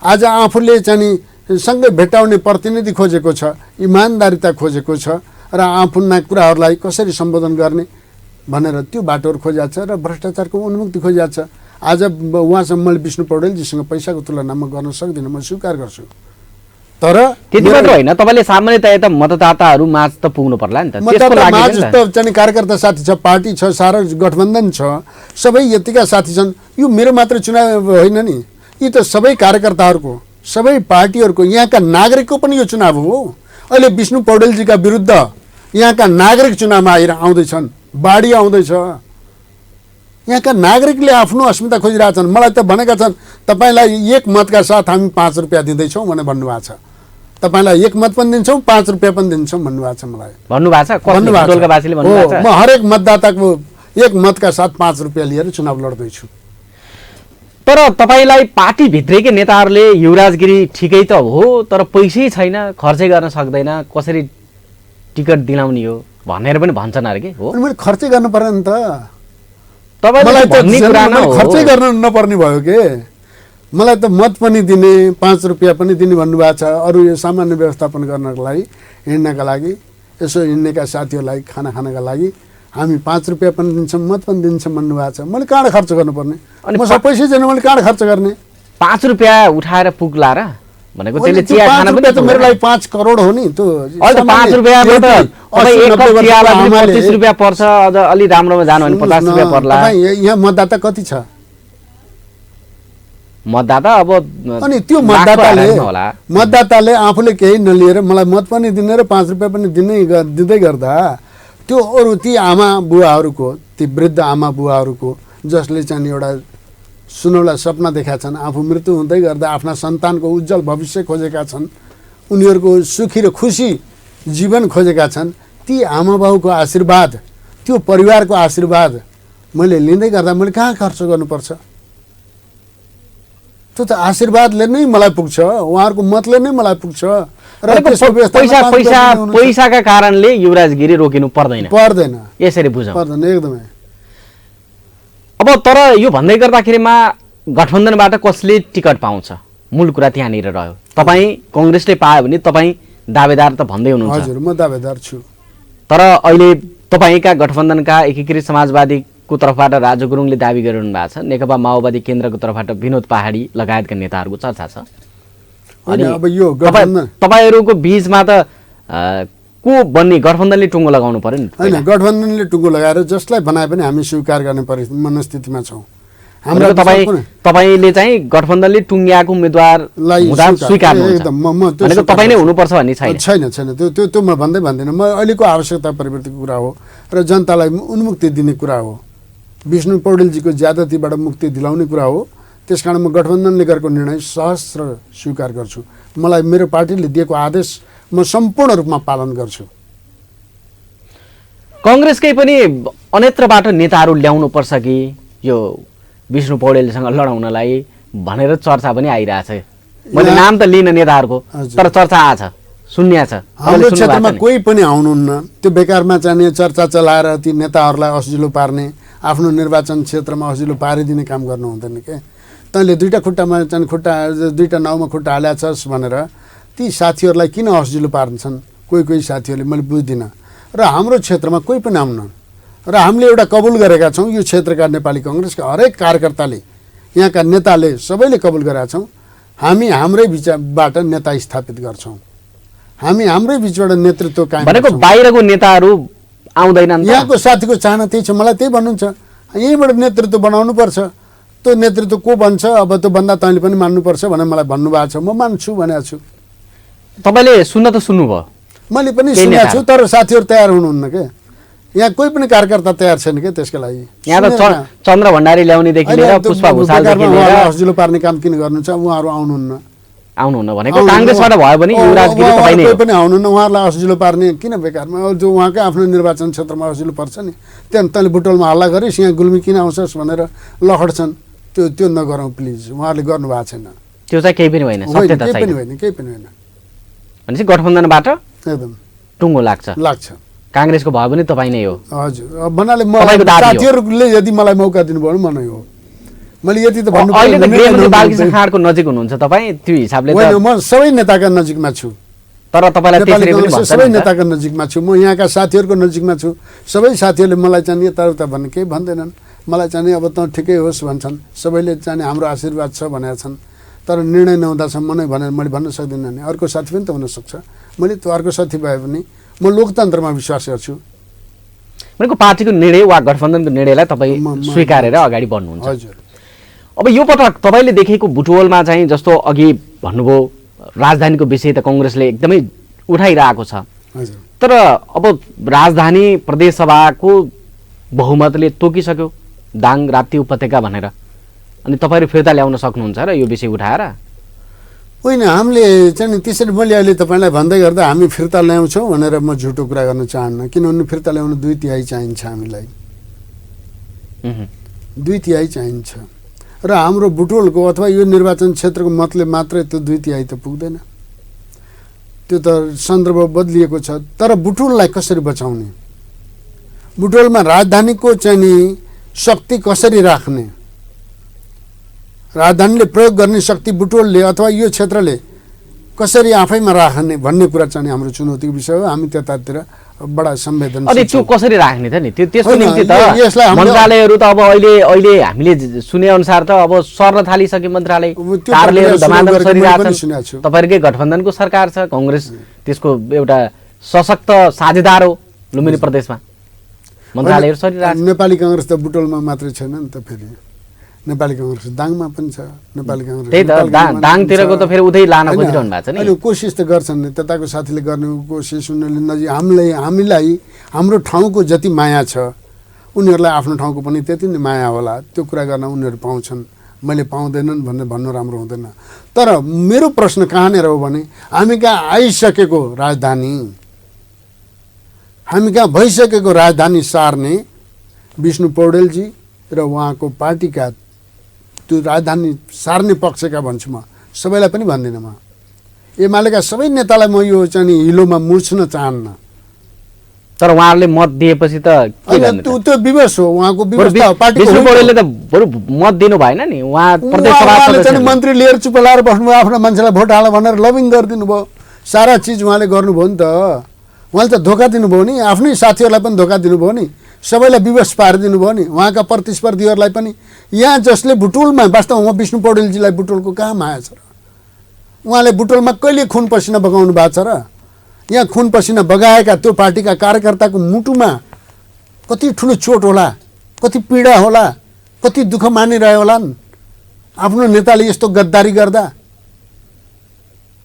आज आफूले चाहिँ सँगै भेटाउने प्रतिनिधि खोजेको छ, इमान्दारिता खोजेको छ र आफ्ना कुराहरूलाई कसरी सम्बोधन गर्ने भनेर त्यो बाटोहरू खोजिएको छ र भ्रष्टाचारको उन्मुक्ति खोजिएको छ। आज उहाँसँग मैले विष्णु पौडेलजीसँग पैसाको तुलनामा गर्न सक्दिनँ, म स्वीकार गर्छु। तर त्यति मात्र होइन, तपाईँले सामान्यतया त मतदाताहरू माझ त पुग्नु पर्ला नि त, त्यसको लागि त चाहिँ कार्यकर्ता साथी छ, पार्टी छ, सारा गठबन्धन छ, सबै यतिका साथी छन्। यो मेरो मात्र चुनाव होइन नि, यी त सबै कार्यकर्ताहरूको, सबै पार्टीहरूको, यहाँका नागरिकको पनि यो चुनाव हो। अहिले विष्णु पौडेलजीका विरुद्ध यहाँका नागरिक चुनावमा आउँदैछन्, बाढी आउँदैछ, यहाँका नागरिकले आफ्नो अस्मिता खोजिरहेछन्। मलाई त भनेका छन् तपाईँलाई 1 मतका साथ हामी 5 रुपियाँ दिँदैछौँ भनेर भन्नुभएको छ, तपाईँलाई 1 मत पनि दिन्छौँ, 5 रुपियाँ पनि दिन्छौँ भन्नुभएको छ। मलाई भन्नुभएको छ, म हरेक मतदाताको 1 मतका साथ 5 रुपियाँ लिएर चुनाव लड्दैछु। तर तपाईँलाई पार्टीभित्रैकै नेताहरूले युवराज गिरी ठिकै त हो, तर पैसै छैन, खर्चै गर्न सक्दैन, कसरी टिकट दिलाउने हो भनेर पनि भन्छन् अरे के हो? मैले खर्चै गर्नु पर्यो नि त, मलाई खर्चै गर्न नपर्ने भयो के? मलाई त मत पनि दिने, 5 रुपियाँ पनि दिने भन्नुभएको छ। अरू यो सामान्य व्यवस्थापन गर्नको लागि, हिँड्नका लागि, यसो हिँड्नेका साथीहरूलाई खाना खानका लागि हामी 5 रुपियाँ पनि दिन्छौँ, मत पनि दिन्छौँ भन्नुभएको छ। मैले कहाँ खर्च गर्नुपर्ने? अनि मसँग पैसै छैन, मैले कहाँ खर्च गर्ने? 5 रुपियाँ उठाएर पुग्ला र भनेको त्यसले चिया खान पनि त मेरो लागि 5 करोड हो नि। त्यो अहिले 5 रुपियाँमा त एक कप चियालाई 25 रुपियाँ पर्छ, अझ अलि राम्रोमा जानु भने 50 रुपियाँ पर्ला। यहाँ मतदाता कति छ? मतदाता अब अनि त्यो लाखको आधारमा होला। मतदाताले आफूले केही नलिएर मलाई मत पनि दिने र 5 रुपियाँ पनि दिँदै गर्दा त्यो अरू ती आमा बुवाहरूको, ती वृद्ध आमा बुवाहरूको जसले चाहिँ एउटा सुनौला सपना देखाएका छन्, आफू मृत्यु हुँदै गर्दा आफ्ना सन्तानको उज्जवल भविष्य खोजेका छन्, उनीहरूको सुखी र खुसी जीवन खोजेका छन्, ती आमा बाउको आशीर्वाद, त्यो परिवारको आशीर्वाद मैले लिँदै गर्दा मैले कहाँ खर्च गर्नुपर्छ? त्यो त आशीर्वादले नै मलाई पुग्छ, उहाँहरूको मतले नै मलाई पुग्छ र पैसाका कारणले युवराज गिरी रोकिनु पर्दैन यसरी बुझौँ। पर्दैन एकदमै। अब तर यो भन्दै गर्दाखेरिमा गठबन्धनबाट कसले टिकट पाउँछ मूल कुरा त्यहाँनिर रह्यो। तपाईँ कांग्रेसले पायो भने तपाईँ दावेदार त भन्दै हुनुहुन्छ। हजुर, म दावेदार छु। तर अहिले तपाईँका गठबन्धनका एकीकृत समाजवादीको तर्फबाट राजु गुरुङले दाबी गरिरहनु भएको छ, नेकपा माओवादी केन्द्रको तर्फबाट विनोद पहाडी लगायतका नेताहरूको चर्चा छ। अनि अब यो तपाईँहरूको बीचमा त को बन्ने गठबन्धनले टुङ्गो लगाउनु पर्यो नि? होइन, गठबन्धनले टुङ्गो लगाएर जसलाई बनाए पनि हामी स्वीकार गर्ने मनस्थितिमा छौँ। हाम्रो तपाईँले चाहिँ गठबन्धनले टुङ्ग्याएको उम्मेदवारलाई स्वीकार्नुहुन्छ भनेको तपाईँ नै हुनुपर्छ भन्ने छैन। त्यो म भन्दिनँ। म अहिलेको आवश्यकता परिवर्तनको कुरा हो र जनतालाई उन्मुक्ति दिने कुरा हो, विष्णु पौडेलजीको ज्यादतीबाट मुक्ति दिलाउने कुरा हो। त्यसकारण म गठबन्धनले गरेको निर्णय सहस्र स्वीकार गर्छु। मलाई मेरो पार्टीले दिएको आदेश म सम्पूर्ण रूपमा पालन गर्छु। कांग्रेसकै पनि अन्यत्रबाट नेताहरू ल्याउनु पर्छ कि यो विष्णु पौडेलसँग लडाउनलाई भनेर चर्चा पनि आइरहेछ। मैले नाम त लिन नेताहरूको, तर चर्चा आछ, सुन्या छ। हाम्रो क्षेत्रमा कोही पनि आउनुहुन्न। त्यो बेकारमा चाहिने चर्चा चलाएर ती नेताहरूलाई असिलो पार्ने, आफ्नो निर्वाचन क्षेत्रमा असिलो पारिदिने काम गर्नु हुँदैन के। तैँले दुईटा खुट्टामा चाहिँ दुईटा नाउमा खुट्टा हाल्या छस् भनेर ती साथीहरूलाई किन असिलो पार्छन् कोही साथीहरूले? मैले बुझ्दिनँ। र हाम्रो क्षेत्रमा कोही पनि आउन र हामीले एउटा कबुल गरेका छौँ, यो क्षेत्रका नेपाली कांग्रेसका हरेक कार्यकर्ताले, यहाँका नेताले सबैले कबुल गरेका छौँ, हामी हाम्रै बिचबाट नेता स्थापित गर्छौँ, हामी हाम्रै बिचबाट नेतृत्व कायम भनेको बाहिरको नेताहरू आउँदैनन्। यहाँको साथीको चाहना त्यही छ, मलाई त्यही भन्नुहुन्छ। यहीँबाट नेतृत्व बनाउनु पर्छ। त्यो नेतृत्व को बन्छ अब त्यो भन्दा तैँले पनि मान्नुपर्छ भनेर मलाई भन्नुभएको छ। म मान्छु भनेको छु। तपाईँले सुन्न त सुन्नुभयो? मैले पनि सुनेको छु, तर साथीहरू तयार हुनुहुन्न के। यहाँ कोही पनि कार्यकर्ता तयार छैन के त्यसको लागि। यहाँ त चन्द्र भण्डारी ल्याउनेदेखि लिएर पुष्पा भुषालदेखि लिएर हस्जिलो पार्ने काम किन गर्नुहुन्छ? उहाँहरू आउनुहुन्न भनेको कांग्रेसबाट भयो भने युवराज गिरी तपाईँ नै कोही पनि आउनुहुन्न। उहाँहरूलाई हस्जिलो पार्ने किन बेकारमा? जो उहाँकै आफ्नो निर्वाचन क्षेत्रमा हस्जिलो पर्छ नि, त्यहाँदेखि तैँले बुटोलमा हल्ला गरिस्, यहाँ गुल्मी किन आउँछस् भनेर लखड्छन्। त्यो नगरौँ प्लिज। उहाँहरूले गर्नुभएको छैन। त्यो चाहिँ केही पनि होइन, सत्यता छैन। केही पनि होइन। भनेपछि गठबन्धनबाट एकदम टुङ्गो लाग्छ। कांग्रेसको भयो भने तपाईँ नै हो। हजुर, भन्नाले साथीहरूले यदि मलाई मौका दिनुभयो भने म नै हो। मैले यति त भन्नु अहिले त गृहमन्त्री बालकृष्ण खाँडको नजिक हुनुहुन्छ तपाईँ, त्यो हिसाबले होइन, म सबै नेताका नजिकमा छु। तर तपाईँलाई त्यसरी पनि भन्छ सबै नेताका नजिकमा छु। म यहाँका साथीहरूको नजिकमा छु। सबै साथीहरूले मलाई चाहिँ यताउता भन्ने केही भन्दैनन्। मलाई चाहिँ अब त ठिकै होस् भन्छन्। सबैले चाहिँ हाम्रो आशीर्वाद छ भनेका छन्। तर निर्णय नहुँदासम्म नै भनेर मैले भन्न सक्दिनँ नि। अर्को साथी पनि त हुनसक्छ। मैले त्यो अर्को साथी भए पनि म लोकतन्त्रमा विश्वास गर्छु। भनेको पार्टीको निर्णय वा गठबन्धनको निर्णयलाई तपाईँ स्वीकारेर अगाडि बढ्नुहुन्छ। हजुर। अब यो पटक तपाईँले देखेको बुटवलमा चाहिँ जस्तो अघि भन्नुभयो राजधानीको विषय त कांग्रेसले एकदमै उठाइरहेको छ। हजुर। तर अब राजधानी प्रदेशसभाको बहुमतले तोकिसक्यो दाङ राप्ती उपत्यका भनेर, अनि तपाईँहरू फिर्ता ल्याउन सक्नुहुन्छ र यो विषय उठाएर? होइन, हामीले चाहिँ त्यसरी मैले अहिले तपाईँलाई भन्दै गर्दा हामी फिर्ता ल्याउँछौँ भनेर म झुटो कुरा गर्न चाहन्न। किनभने फिर्ता ल्याउनु 2/3 चाहिन्छ हामीलाई। 2/3 चाहिन्छ र हाम्रो बुटवलको अथवा यो निर्वाचन क्षेत्रको मतले मात्रै त्यो 2/3 त पुग्दैन। त्यो त सन्दर्भ बदलिएको छ। तर बुटवललाई कसरी बचाउने, बुटवलमा राजधानीको चाहिँ नि शक्ति कसरी राख्ने, राजधानीले प्रयोग गर्ने शक्ति बुटवलले अथवा यो क्षेत्रले कसरी आफैमा राख्ने भन्ने कुरा चाहिँ हाम्रो चुनौतीको विषय हो। हामी त्यतातिर बडा संवेदनशील। अनि त्यो कसरी राख्ने त नि? त्यसको निम्ति त मन्त्रालयहरू त अब अहिले हामीले सुने अनुसार त अब सर्न थालिसके मन्त्रालय, कार्यालयहरू धमाधम सरिरहेछन्। तपाईँहरूकै गठबन्धनको सरकार छ, कांग्रेस त्यसको एउटा सशक्त साझेदार हो लुम्बिनी प्रदेशमा, मन्त्रालयहरू सरिरहेछन्। नेपाली कांग्रेस त बुटवलमा मात्रै छैन नि त। फेरि नेपाली काङ्ग्रेस दाङमा पनि छ, नेपाली काङ्ग्रेस त्यही त दाङतिरको त फेरि उतै लान खोजिरहनु भएको छ नि। अनि कोसिस त गर्छन् नि, त्यताको साथीले गर्ने कोसिस, उनीहरूले नजिक हामीलाई हाम्रो ठाउँको जति माया छ उनीहरूलाई आफ्नो ठाउँको पनि त्यति नै माया होला, त्यो कुरा गर्न उनीहरू पाउँछन्, मैले पाउँदैनन् भन्ने भन्नु राम्रो हुँदैन। तर मेरो प्रश्न कहाँनिर हो भने हामी कहाँ आइसकेको राजधानी, हामी कहाँ भइसकेको राजधानी सार्ने विष्णु पौडेलजी र उहाँको पार्टीका त्यो राजधानी सार्ने पक्षका भन्छु, म सबैलाई पनि भन्दिनँ। म एमालेका सबै नेतालाई म यो चाहिँ हिलोमा मुछ्न चाहन्न। तर उहाँहरूले मत दिएपछि त के गर्नु? त्यो विवश हो, उहाँको व्यवस्था हो, पार्टीको। विष्णु पौडेलले त बरु मत दिनु भएन नि, उहाँ प्रदेश सभाले चाहिँ मन्त्री लिएर चुप लाएर बस्नुभयो, आफ्नो मान्छेलाई भोट हाल भनेर लबिङ गरिदिनु भयो, सारा चिज उहाँले गर्नुभयो नि त। उहाँले त धोका दिनुभयो नि, आफ्नै साथीहरूलाई पनि धोका दिनुभयो नि, सबैलाई विवश पारिदिनु भयो नि, उहाँका प्रतिस्पर्धीहरूलाई पनि। यहाँ जसले बुटोलमा, वास्तवमा विष्णु पौडेलजीलाई बुटोलको कहाँ माया छ र? उहाँले बुटोलमा कहिले खुन पसिना बगाउनु भएको छ र? यहाँ खुन पसिना बगाएका त्यो पार्टीका कार्यकर्ताको मुटुमा कति ठुलो चोट होला, कति पीडा होला, कति दुःख मानिरहे होलान् आफ्नो नेताले यस्तो गद्दारी गर्दा।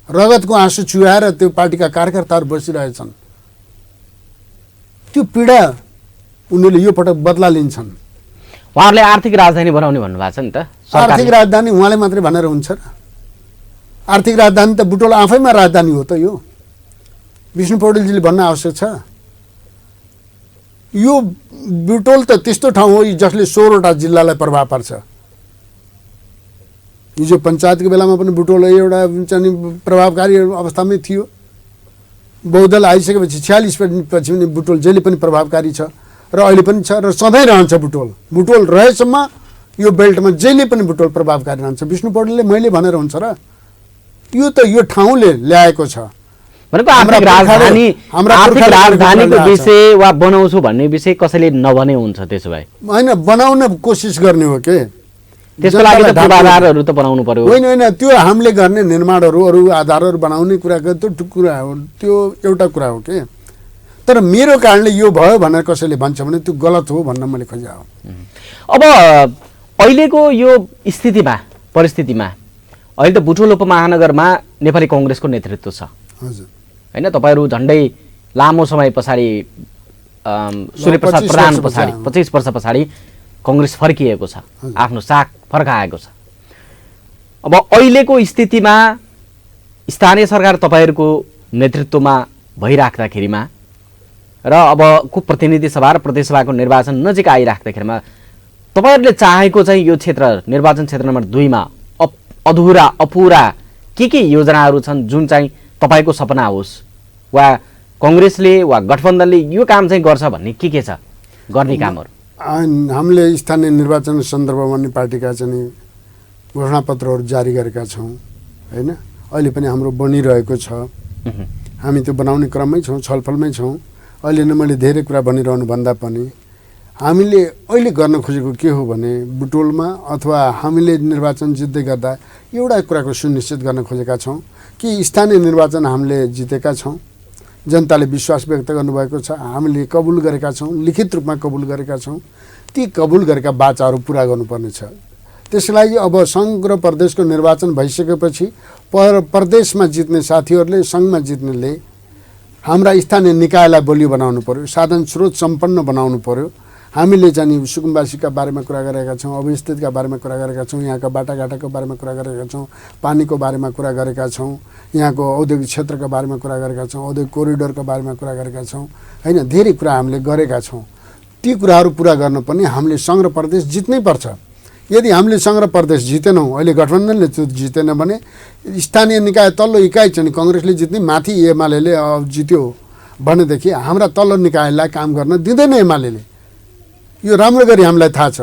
रगतको आँसु चुहाएर त्यो पार्टीका कार्यकर्ताहरू बसिरहेछन्, त्यो पीडा उनीहरूले यो पटक बदला लिन्छन्। उहाँहरूले आर्थिक राजधानी बनाउने भन्नुभएको छ नि त। आर्थिक राजधानी उहाँले मात्रै भनेर हुन्छ र? आर्थिक राजधानी त बुटोल आफैमा राजधानी हो त। यो विष्णु पौडेलजीले भन्न आवश्यक छ? यो बुटोल त त्यस्तो ठाउँ हो जसले 16वटा जिल्लालाई प्रभाव पार्छ। हिजो पञ्चायतको बेलामा पनि बुटोल एउटा चाहिँ प्रभावकारी अवस्थामै थियो, बहुदल आइसकेपछि 46 पछि पनि बुटोल जहिले पनि प्रभावकारी छ र अहिले पनि छ र सधैँ रहन्छ। बुटोल रहेसम्म यो बेल्टमा जहिले पनि बुटोल प्रभावकारी रहन्छ। विष्णु पौडेलले मैले भनेर हुन्छ र? यो त यो ठाउँले ल्याएको छ। भनेको आर्थिक राजधानीको विषय वा बनाउँछु भन्ने विषय कसैले नभने हुन्छ त्यसो भए? होइन, बनाउन कोसिस गर्ने हो के, त्यसको लागि त पूर्वाधारहरू त बनाउनु पर्यो। होइन, त्यो हामीले गर्ने निर्माणहरू, अरू आधारहरू बनाउने कुरा त्यो कुरा हो, त्यो एउटा कुरा हो के। तर मेरो कारणले यो भयो भनेर कसैले भन्छ भने त्यो गलत हो भन्न मैले खोजेँ हो। अब अहिलेको यो स्थितिमा, परिस्थितिमा अहिले त बुटोल उपमहानगरमा नेपाली काङ्ग्रेसको नेतृत्व छ। हजुर, होइन, तपाईँहरू झन्डै लामो समय पछाडि सूर्यप्रसाद प्रधान पछाडि 25 वर्ष पछाडि काङ्ग्रेस फर्किएको छ, आफ्नो साख फर्काएको छ। अब अहिलेको स्थितिमा स्थानीय सरकार तपाईँहरूको नेतृत्वमा भइराख्दाखेरिमा र अबको प्रतिनिधि सभा र प्रदेश सभाको निर्वाचन नजिक आइराख्दाखेरिमा तपाईँहरूले चाहेको चाहिँ यो क्षेत्र, निर्वाचन क्षेत्र नम्बर 2 मा अधुरा अपुरा के योजनाहरू छन् जुन चाहिँ तपाईँको सपना होस्, वा काङ्ग्रेसले वा गठबन्धनले यो काम चाहिँ गर्छ भन्ने के छ गर्ने कामहरू? हामीले स्थानीय निर्वाचन सन्दर्भमा नि पार्टीका चाहिँ घोषणापत्रहरू जारी गरेका छौँ। होइन, अहिले पनि हाम्रो बनिरहेको छ, हामी त्यो बनाउने क्रममै छौँ, छलफलमै छौँ। अहिले नै मैले धेरै कुरा भनिरहनु भन्दा पनि हामीले अहिले गर्न खोजेको के हो भने बुटोलमा अथवा हामीले निर्वाचन जित्दै गर्दा एउटा कुराको सुनिश्चित गर्न खोजेका छौँ कि स्थानीय निर्वाचन हामीले जितेका छौँ, जनताले विश्वास व्यक्त गर्नुभएको छ, हामीले कबुल गरेका छौँ, लिखित रूपमा कबुल गरेका छौँ। ती कबुल गरेका बाचाहरू पुरा गर्नुपर्ने छ। त्यसको लागि अब सङ्घ र प्रदेशको निर्वाचन भइसकेपछि प्रदेशमा जित्ने साथीहरूले, सङ्घमा जित्नेले हाम्रा स्थानीय निकायलाई बलियो बनाउनु पर्यो, साधन स्रोत सम्पन्न बनाउनु पर्यो। हामीले चाहिँ सुकुम्बासीका बारेमा कुरा गरेका छौँ, अवस्थितका बारेमा कुरा गरेका छौँ, यहाँका बाटाघाटाको बारेमा कुरा गरेका छौँ, पानीको बारेमा कुरा गरेका छौँ, यहाँको औद्योगिक क्षेत्रका बारेमा कुरा गरेका छौँ, औद्योगिक कोरिडोरको बारेमा कुरा गरेका छौँ। होइन, धेरै कुरा हामीले गरेका छौँ। ती कुराहरू पुरा गर्न पनि हामीले सङ्घ र प्रदेश जित्नै पर्छ। यदि हामीले सङ्घ र प्रदेश जितेनौँ, अहिले गठबन्धनले त्यो जितेन भने स्थानीय निकाय तल्लो इकाइ चाहिँ काङ्ग्रेसले जित्ने, माथि एमाले जित्यो भनेदेखि हाम्रा तल्लो निकायलाई काम गर्न दिँदैन एमाले। यो राम्रो गरी हामीलाई थाहा छ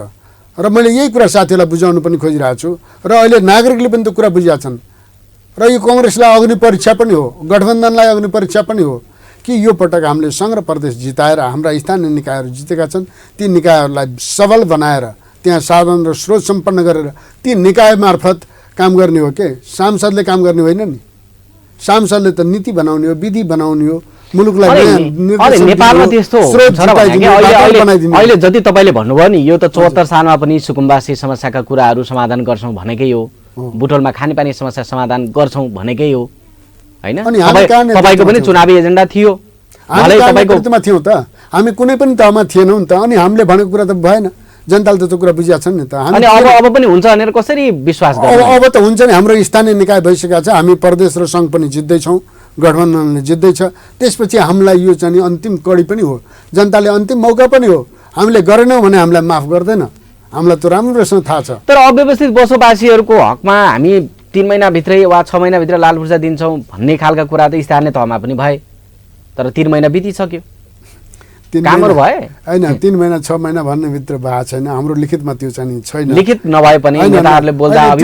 र मैले यही कुरा साथीहरूलाई बुझाउनु पनि खोजिरहेको छु र अहिले नागरिकले पनि त्यो कुरा बुझिया छन्। र यो काङ्ग्रेसलाई अग्नि परीक्षा पनि हो, गठबन्धनलाई अग्नि परीक्षा पनि हो कि यो पटक हामीले सङ्घ र प्रदेश जिताएर हाम्रा स्थानीय निकायहरू जितेका छन्, ती निकायहरूलाई सबल बनाएर त्यहाँ साधन र स्रोत सम्पन्न गरेर ती निकाय मार्फत काम गर्ने हो के। सांसदले काम गर्ने होइन नि, सांसदले त नीति बनाउने हो, विधि बनाउने हो, मुलुकलाई अरे नेपालमा त्यस्तो छ र भने के अहिले जति तपाईँले भन्नुभयो नि यो त 74 सालमा पनि सुकुम्बासी समस्याका कुराहरू समाधान गर्छौँ भनेकै हो, बुटोलमा खानेपानी समस्या समाधान गर्छौँ भनेकै हो हैन? तपाईँको पनि चुनावी एजेन्डा थियो, हामी कार्यकर्तामा थियौँ त, हामी कुनै पनि तहमा थिएनौँ नि त, अनि हामीले भनेको कुरा त भएन, जनताले त त्यो कुरा बुझिया छन् नि त। अनि अब पनि हुन्छ भनेर कसरी विश्वास गर्नु? अब त हुन्छ नि, हाम्रो स्थानीय निकाय भइसकेको छ, हामी प्रदेश र सङ्घ पनि जित्दैछौँ, गठबन्धनले जित्दैछ, त्यसपछि हामीलाई यो चाहिँ अन्तिम कडी पनि हो, जनताले अन्तिम मौका पनि हो, हामीले गरेनौँ भने हामीलाई माफ गर्दैन, हामीलाई त राम्रोसँग थाहा छ। तर अव्यवस्थित बसोबासीहरूको हकमा हामी 3 महिनाभित्रै वा 6 महिनाभित्र लाल पूर्जा दिन्छौँ भन्ने खालका कुरा त स्थानीय तहमा पनि भए, तर 3 महिना बितिसक्यो, कामहरू भए होइन। 3 महिना 6 महिना भन्ने भित्र भएको छैन, हाम्रो लिखितमा त्यो चाहिँ छैन। लिखित नभए पनि नेताहरूले बोल्दा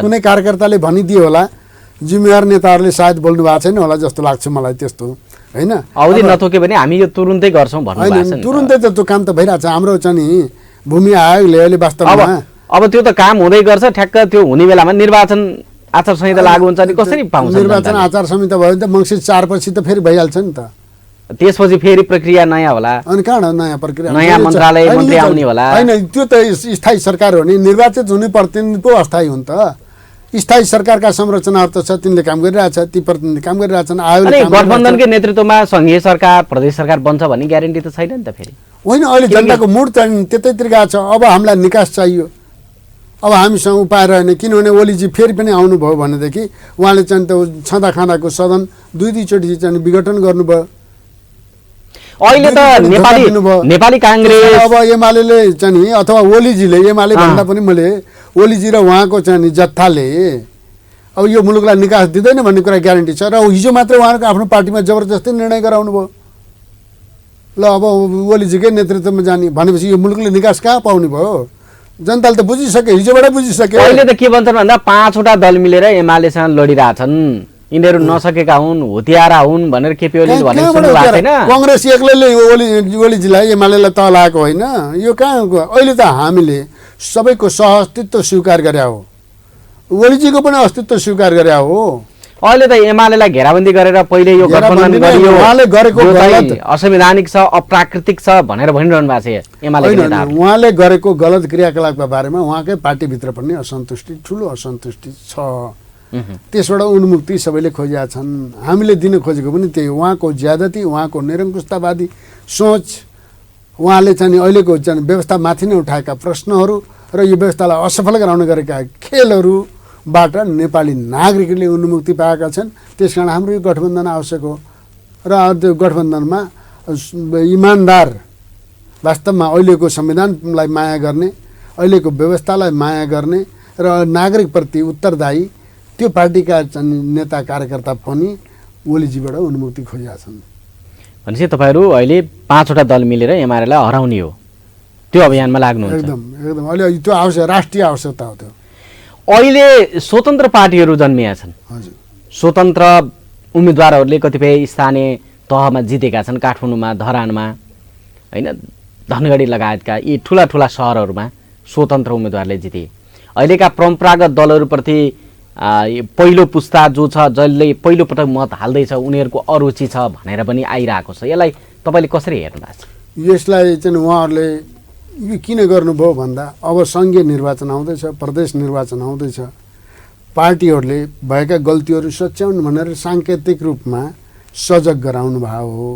कुनै कार्यकर्ताले भनिदियो होला, जिम्मेवार नेताहरूले सायद बोल्नु भएको छैन होला जस्तो लाग्छ मलाई त्यस्तो, होइन? अवधि नथोक्यो भने हामी यो तुरुन्तै गर्छौँ भन्नु भएको छ नि। तुरुन्तै त त्यो काम त भइरहेछ। हाम्रो चाहिँ भूमि आयोगले अहिले वास्तवमा अब त्यो त काम हुँदै गर्छ, ठ्याक्क त्यो हुने बेलामा निर्वाचन आचार संहिता लागू हुन्छ नि, कसरी पाउँछ? निर्वाचन आचार संहिता भयो भने त मङ्सिर 4 पछि त फेरि भइहाल्छ नि त, त्यसपछि फेरि प्रक्रिया नयाँ होला। अनि कहाँ नयाँ प्रक्रिया, नयाँ मन्त्रालय मन्त्री आउने होला। होइन, त्यो त स्थायी सरकार हो नि, निर्वाचित हुने प्रतिनिधि पो अस्थायी हुन् त। स्थायी सरकारका संरचनाहरू त छ, तिनले काम गरिरहेछ, ती प्रतिनिधि काम गरिरहेछन्। आयोगले गठबन्धनकै नेतृत्वमा संघीय सरकार प्रदेश सरकार बन्छ भन्ने ग्यारेन्टी त छैन नि त फेरि। होइन, अहिले जनताको मुड चाहिँ त्यतैतिर गएको छ। अब हामीलाई निकास चाहियो, अब हामीसँग उपाय रहेन, किनभने ओलीजी फेरि पनि आउनुभयो भनेदेखि उहाँले चाहिँ त छँदा खाँदाको सदन 2-2 चोटि चाहिँ विघटन गर्नुभयो। अहिले त नेपाली काङ्ग्रेस अब एमाले चाहिँ अथवा ओलीजीले, एमाले भन्दा पनि मैले ओलीजी र उहाँको चाहिँ जत्थाले अब यो मुलुकलाई निकास दिँदैन भन्ने कुरा ग्यारेन्टी छ। र हिजो मात्र उहाँको आफ्नो पार्टीमा जबरजस्ती निर्णय गराउनु भयो, ल अब ओलीजीकै नेतृत्वमा जाने भनेपछि यो मुलुकले निकास कहाँ पाउने भयो? जनताले त बुझिसके, हिजोबाट बुझिसके। अहिले त के भन्छन् भन्दा 5वटा दल मिलेर एमालेसँग लडिरहेछन्, यिनीहरू नसकेका हुन्, होतियारा हुन् भनेर केपी ओलीले भने सुन्नु भएको छैन? कङ्ग्रेस एक्लैले ओलीजीलाई एमालेलाई तल आएको होइन, यो कहाँ? अहिले त हामीले सबैको सहअस्तित्व स्वीकार गरे हो, ओलीजीको पनि अस्तित्व स्वीकार गरे हो। अहिले त एमालेलाई घेराबन्दी गरेर पहिले यो गठबन्धन गरियो, उहाँले गरेको गलत असंवैधानिक छ, अप्राकृतिक छ भनेर भनिरहनु भएको छ एमाले नेताहरूले। उहाँले गरेको गलत क्रियाकलापका बारेमा उहाँकै पार्टीभित्र पनि असन्तुष्टि, ठुलो असन्तुष्टि छ। त्यसबाट उन्मुक्ति सबैले खोजेका छन्, हामीले दिन खोजेको पनि त्यही। उहाँको ज्यादती, उहाँको निरङ्कुशतावादी सोच, उहाँले चाहिँ अहिलेको चाहिँ व्यवस्थामाथि नै उठाएका प्रश्नहरू र यो व्यवस्थालाई असफल गराउन गरेका खेलहरूबाट नेपाली नागरिकले उन्मुक्ति पाएका छन्। त्यसकारण हाम्रो यो गठबन्धन आवश्यक हो, र त्यो गठबन्धनमा इमान्दार, वास्तवमा अहिलेको संविधानलाई माया गर्ने, अहिलेको व्यवस्थालाई माया गर्ने र नागरिकप्रति उत्तरदायी त्यो पार्टीका नेता कार्यकर्ता पनि ओलीजीबाट उन्मुक्ति खोजेका छन्। भनेपछि तपाईँहरू अहिले 5वटा दल मिलेर एमालेलाई हराउने हो, त्यो अभियानमा लाग्नुहुन्छ? एकदम एकदम, अहिले त्यो आवश्यक, राष्ट्रिय आवश्यकता हो त्यो। अहिले स्वतन्त्र पार्टीहरू जन्मिएका छन्, हजुर, स्वतन्त्र उम्मेदवारहरूले कतिपय स्थानीय तहमा जितेका छन्, काठमाडौँमा, धरानमा, होइन, धनगढी लगायतका यी ठुला ठुला सहरहरूमा स्वतन्त्र उम्मेदवारले जिते। अहिलेका परम्परागत दलहरूप्रति पहिलो पुस्ता जो छ, जसले पहिलोपटक मत हाल्दैछ, उनीहरूको अरुचि छ भनेर पनि आइरहेको छ। यसलाई तपाईँले कसरी हेर्नु भएको छ? यसलाई चाहिँ उहाँहरूले यो किन गर्नुभयो भन्दा, अब सङ्घीय निर्वाचन आउँदैछ, प्रदेश निर्वाचन आउँदैछ, पार्टीहरूले भएका गल्तीहरू सच्याउन् भनेर साङ्केतिक रूपमा सजग गराउनु भयो हो।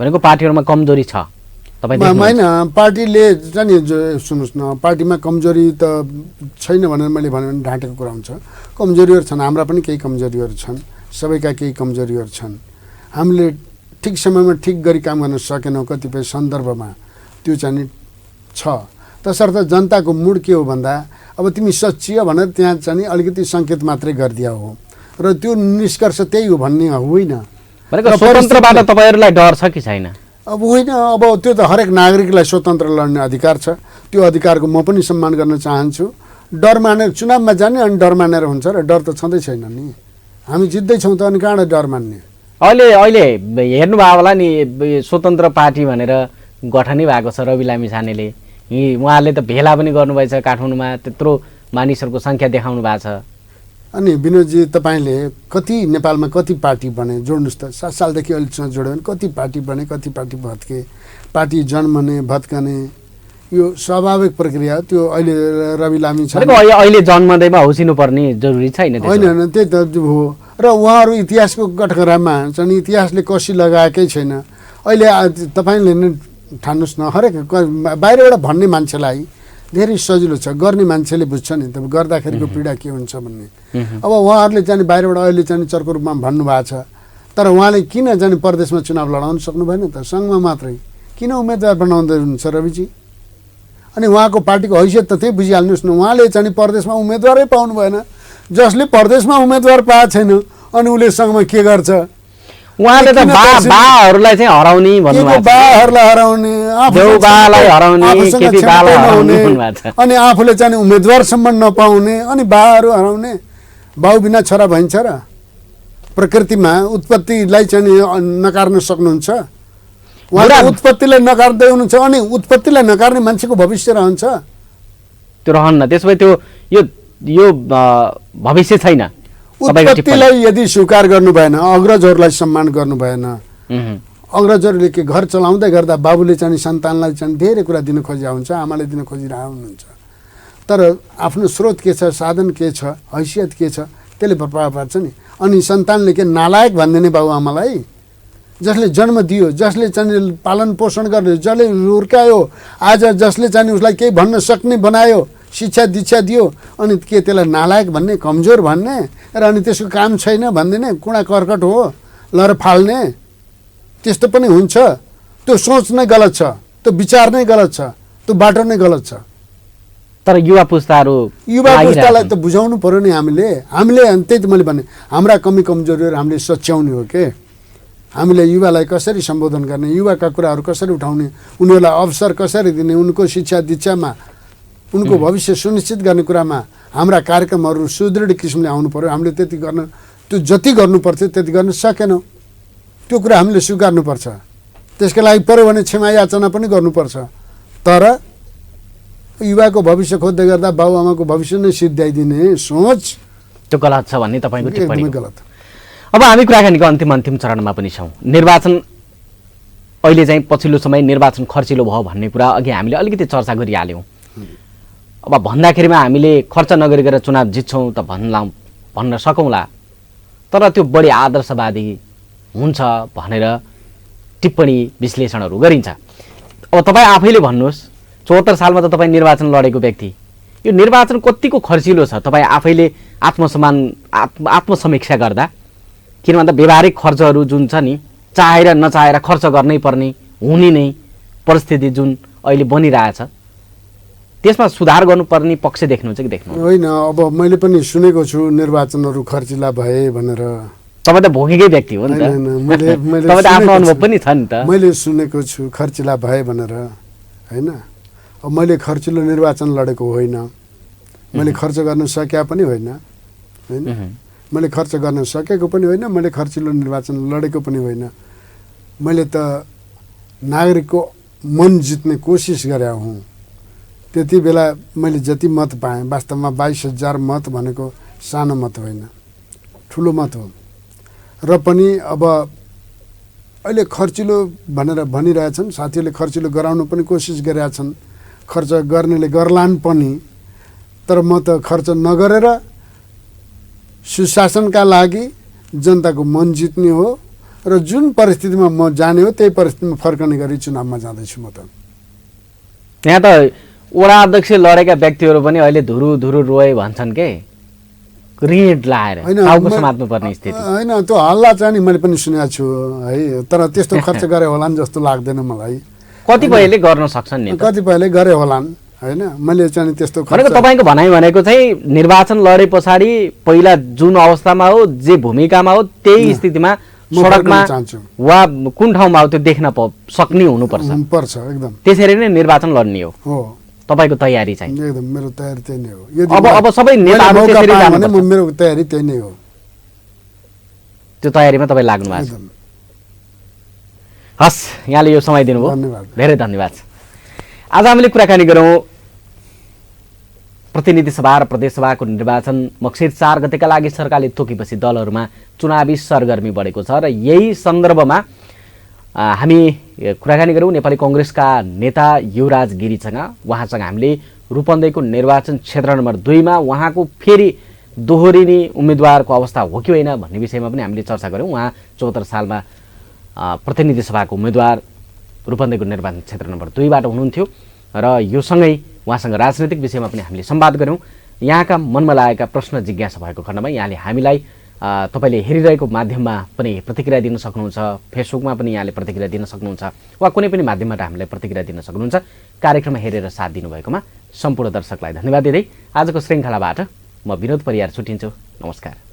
भनेको पार्टीहरूमा कमजोरी छ होइन, पार्टीले चाहिँ सुन्नुहोस् न, पार्टीमा कमजोरी त छैन भनेर मैले भने ढाँटेको कुरा हुन्छ। कमजोरीहरू छन्, हाम्रा पनि केही कमजोरीहरू छन्, सबैका केही कमजोरीहरू छन्। हामीले ठिक समयमा ठिक गरी काम गर्न सकेनौँ कतिपय सन्दर्भमा, त्यो चाहिँ छ। तसर्थ जनताको मुड के हो भन्दा, अब तिमी सच्चियो भनेर त्यहाँ चाहिँ अलिकति सङ्केत मात्रै गरिदिया हो, र त्यो निष्कर्ष त्यही हो भन्ने होइन। भनेको स्वतन्त्रबाट तपाईँहरूलाई डर छ कि छैन? अब होइन, अब त्यो त हरेक नागरिकलाई स्वतन्त्र लड्ने अधिकार छ, त्यो अधिकारको म पनि सम्मान गर्न चाहन्छु। डर मानेर चुनावमा जाने अनि डर मानेर हुन्छ र? डर त छँदै छैन नि, हामी जित्दैछौँ त, अनि कहाँबाट डर मान्ने? अहिले हेर्नुभयो होला नि, स्वतन्त्र पार्टी भनेर गठनै भएको छ रवि लामिछानेले, उहाँले त भेला पनि गर्नुभएछ काठमाडौँमा, त्यत्रो मानिसहरूको सङ्ख्या देखाउनु भएको छ, अनि विनोदजी तपाईँले कति नेपालमा कति पार्टी बने जोड्नुहोस् त 7 सालदेखि अहिलेसम्म जोड्यो भने कति पार्टी बने कति पार्टी भत्के पार्टी जन्मने भत्कने यो स्वाभाविक प्रक्रिया त्यो अहिले रवि लामी छ अहिले जन्मदैमा होसिनु पर्ने जरुरी छैन होइन त्यही त हो र उहाँहरू इतिहासको कठघरामा छन् इतिहासले कसी लगाएकै छैन अहिले तपाईँले नै ठान्नुहोस् न हरेक बाहिरबाट भन्ने मान्छेलाई धेरै सजिलो छ गर्ने मान्छेले बुझ्छ नि त गर्दाखेरिको पीडा के हुन्छ भन्ने अब उहाँहरूले चाहिँ बाहिरबाट अहिले चाहिँ चर्को रूपमा भन्नुभएको छ तर उहाँले किन चाहिँ परदेशमा चुनाव लडाउन सक्नु भएन त सङ्घमा मात्रै किन उम्मेदवार बनाउँदै हुनुहुन्छ रविजी अनि उहाँको पार्टीको हैसियत त त्यही बुझिहाल्नुहोस् न उहाँले चाहिँ परदेशमा उम्मेदवारै पाउनु भएन जसले परदेशमा उम्मेदवार पाएको छैन अनि उसले सङ्घमा के गर्छ उहाँले त बाहरूलाई चाहिँ हराउने भन्नुभएको छ बाहरूलाई हराउने देउबालाई हराउने केपीबालाई हराउने भन्नुभएको छ अनि आफूले चाहिँ उम्मेदवारसम्म नपाउने अनि बाहरू हराउने बाउ बिना छोरा भइन्छ र प्रकृतिमा उत्पत्तिलाई चाहिँ नकार्न सक्नुहुन्छ उहाँले उत्पत्तिलाई नकार्दै हुनुहुन्छ अनि उत्पत्तिलाई नकार्ने मान्छेको भविष्य रहन्छ त्यो रहन्न त्यसो भए त्यो यो भविष्य छैन उत्पत्तिलाई यदि स्वीकार गर्नु भएन अग्रजहरूलाई सम्मान गर्नु भएन अग्रजहरूले के घर चलाउँदै गर्दा बाबुले चाहिँ सन्तानलाई चाहिँ धेरै कुरा दिन खोजिरहेको हुन्छ आमाले दिन खोजिरहेको हुनुहुन्छ तर आफ्नो स्रोत के छ साधन के छ हैसियत के छ त्यसले प्रभाव पार्छ नि अनि सन्तानले के नालायक भन्दैन बाबु आमालाई जसले जन्म दियो जसले चाहिँ पालन पोषण गर्यो जसले हुर्कायो आज जसले चाहिँ उसलाई केही भन्न सक्ने बनायो शिक्षा दीक्षा दियो अनि के त्यसलाई नालायक भन्ने कमजोर भन्ने र अनि त्यसको काम छैन भन्दिने कुँडा कर्कट हो लर फाल्ने त्यस्तो पनि हुन्छ त्यो सोच नै गलत छ त्यो विचार नै गलत छ त्यो बाटो नै गलत छ तर युवा पुस्तालाई त बुझाउनु पर्यो नि हामीले त्यही त मैले भने हाम्रा कमी कमजोरीहरू हामीले सच्याउने हो के हामीले युवालाई कसरी सम्बोधन गर्ने युवाका कुराहरू कसरी उठाउने उनीहरूलाई अवसर कसरी दिने उनको शिक्षा दीक्षामा उनको भविष्य सुनिश्चित गर्ने कुरामा हाम्रा कार्यक्रमहरू सुदृढ किसिमले आउनु पर्यो हामीले त्यति गर्न त्यो जति गर्नुपर्थ्यो त्यति गर्न सकेनौँ त्यो कुरा हामीले स्वीकार्नुपर्छ त्यसको लागि पर्यो भने क्षमा याचना पनि गर्नुपर्छ तर युवाको भविष्य खोज्दै गर्दा बाबुआमाको भविष्य नै सिद्ध्याइदिने सोच त्यो गलत छ भन्ने तपाईँको टिप्पणी एकदमै गलत। अब हामी कुराकानीको अन्तिम चरणमा पनि छौँ निर्वाचन अहिले चाहिँ पछिल्लो समय निर्वाचन खर्चिलो भयो भन्ने कुरा अघि हामीले अलिकति चर्चा गरिहाल्यौँ अब भन्दाखेरिमा हामीले खर्च नगरिकन चुनाव जित्छौँ त भन्न सकौँला तर त्यो बढी आदर्शवादी हुन्छ भनेर टिप्पणी विश्लेषणहरू गरिन्छ अब तपाईँ आफैले भन्नुहोस् 74 सालमा त तपाईँ निर्वाचन लडेको व्यक्ति यो निर्वाचन कतिको खर्चिलो छ तपाईँ आफैले आत्मसमीक्षा गर्दा किन भन्दा व्यवहारिक खर्चहरू जुन छ नि चाहेर नचाहेर खर्च गर्नै पर्ने हुने नै परिस्थिति जुन अहिले बनिरहेछ त्यसमा सुधार गर्नुपर्ने पक्ष देख्नुहुन्छ कि देख्नु होइन अब मैले पनि सुनेको छु निर्वाचनहरू खर्चिला भए भनेर तपाईँ त भोगेकै व्यक्ति हो नि त तपाईँ त आफ्नो अनुभव पनि छ नि त मैले सुनेको छु खर्चिला भए भनेर होइन अब मैले खर्चिलो निर्वाचन लडेको होइन मैले खर्च गर्न सके पनि होइन होइन मैले खर्च गर्न सकेको पनि होइन मैले खर्चिलो निर्वाचन लडेको पनि होइन मैले त नागरिकको मन जित्ने कोसिस गरे हुँ त्यति बेला मैले जति मत पाएँ वास्तवमा 22,000 मत भनेको सानो मत होइन ठुलो मत हो र पनि अब अहिले खर्चिलो भनेर भनिरहेछन् साथीहरूले खर्चिलो गराउन पनि कोसिस गरिरहेछन् खर्च गर्नेले गर्लान् पनि तर म त खर्च नगरेर सुशासनका लागि जनताको मन जित्ने हो र जुन परिस्थितिमा म जाने हो त्यही परिस्थितिमा फर्कने गरी चुनावमा जाँदैछु म त यहाँ त वडा अध्यक्ष लडेका व्यक्तिहरू पनि अहिले धुरु रोए भन्छन् के ऋण लाएर टाउको समात्नु पर्ने स्थिति होइन त्यो हल्ला चाहिँ नि मैले पनि सुनेको छु है तर त्यस्तो खर्च गरे होलान् जस्तो लाग्दैन मलाई कतिपयले गर्न सक्छन् नि कतिपयले गरे होलान् होइन मैले चाहिँ त्यस्तो भनेको तपाईँको भनाइ भनेको चाहिँ निर्वाचन लडे पछाडि पहिला जुन अवस्थामा हो जे भूमिकामा हो त्यही स्थितिमा सडकमा वा कुन ठाउँमा हो त्यो देख्न सक्ने हुनुपर्छ एकदम त्यसरी नै निर्वाचन लड्ने हो तपाईको तयारी चाहिँ एकदम मेरो तयारी त्यही नै हो अब सबै नेताहरू त्यसरी जानु मेरो तयारी त्यही नै हो त्यो तयारीमा तपाईँ लाग्नु भएको छ हस् यहाँले यो समय दिनुभयो धेरै धन्यवाद आज हामीले कुराकानी गरौँ प्रतिनिधि सभा र प्रदेशसभाको निर्वाचन मक्सिर 4 गतेका लागि सरकारले तोकेपछि दलहरूमा चुनावी सरगर्मी बढेको छ र यही सन्दर्भमा हामी कुराकानी गरौँ नेपाली कङ्ग्रेसका नेता युवराज गिरीसँग। उहाँसँग हामीले रूपन्देहीको निर्वाचन क्षेत्र नम्बर 2 मा उहाँको फेरि दोहोरिने उम्मेदवारको अवस्था हो कि होइन भन्ने विषयमा पनि हामीले चर्चा गऱ्यौँ। उहाँ 74 सालमा प्रतिनिधि सभाको उम्मेदवार रूपन्देहीको निर्वाचन क्षेत्र नम्बर 2 बाट हुनुहुन्थ्यो र यो सँगै उहाँसँग राजनैतिक विषयमा पनि हामीले संवाद गऱ्यौँ। यहाँका मनमा लागेका प्रश्न जिज्ञासा भएको खण्डमा यहाँले हामीलाई तपाईले हेरिरहेको माध्यममा पनि प्रतिक्रिया दिन सक्नुहुन्छ, फेसबुकमा पनि यहाँले प्रतिक्रिया दिन सक्नुहुन्छ वा कुनै पनि माध्यमबाट हामीलाई प्रतिक्रिया दिन सक्नुहुन्छ। कार्यक्रममा हेरेर साथ दिनुभएकोमा सम्पूर्ण दर्शकलाई धन्यवाद दिँदै आजको श्रृङ्खलाबाट म विनोद परियार छुट्टिन्छु। नमस्कार।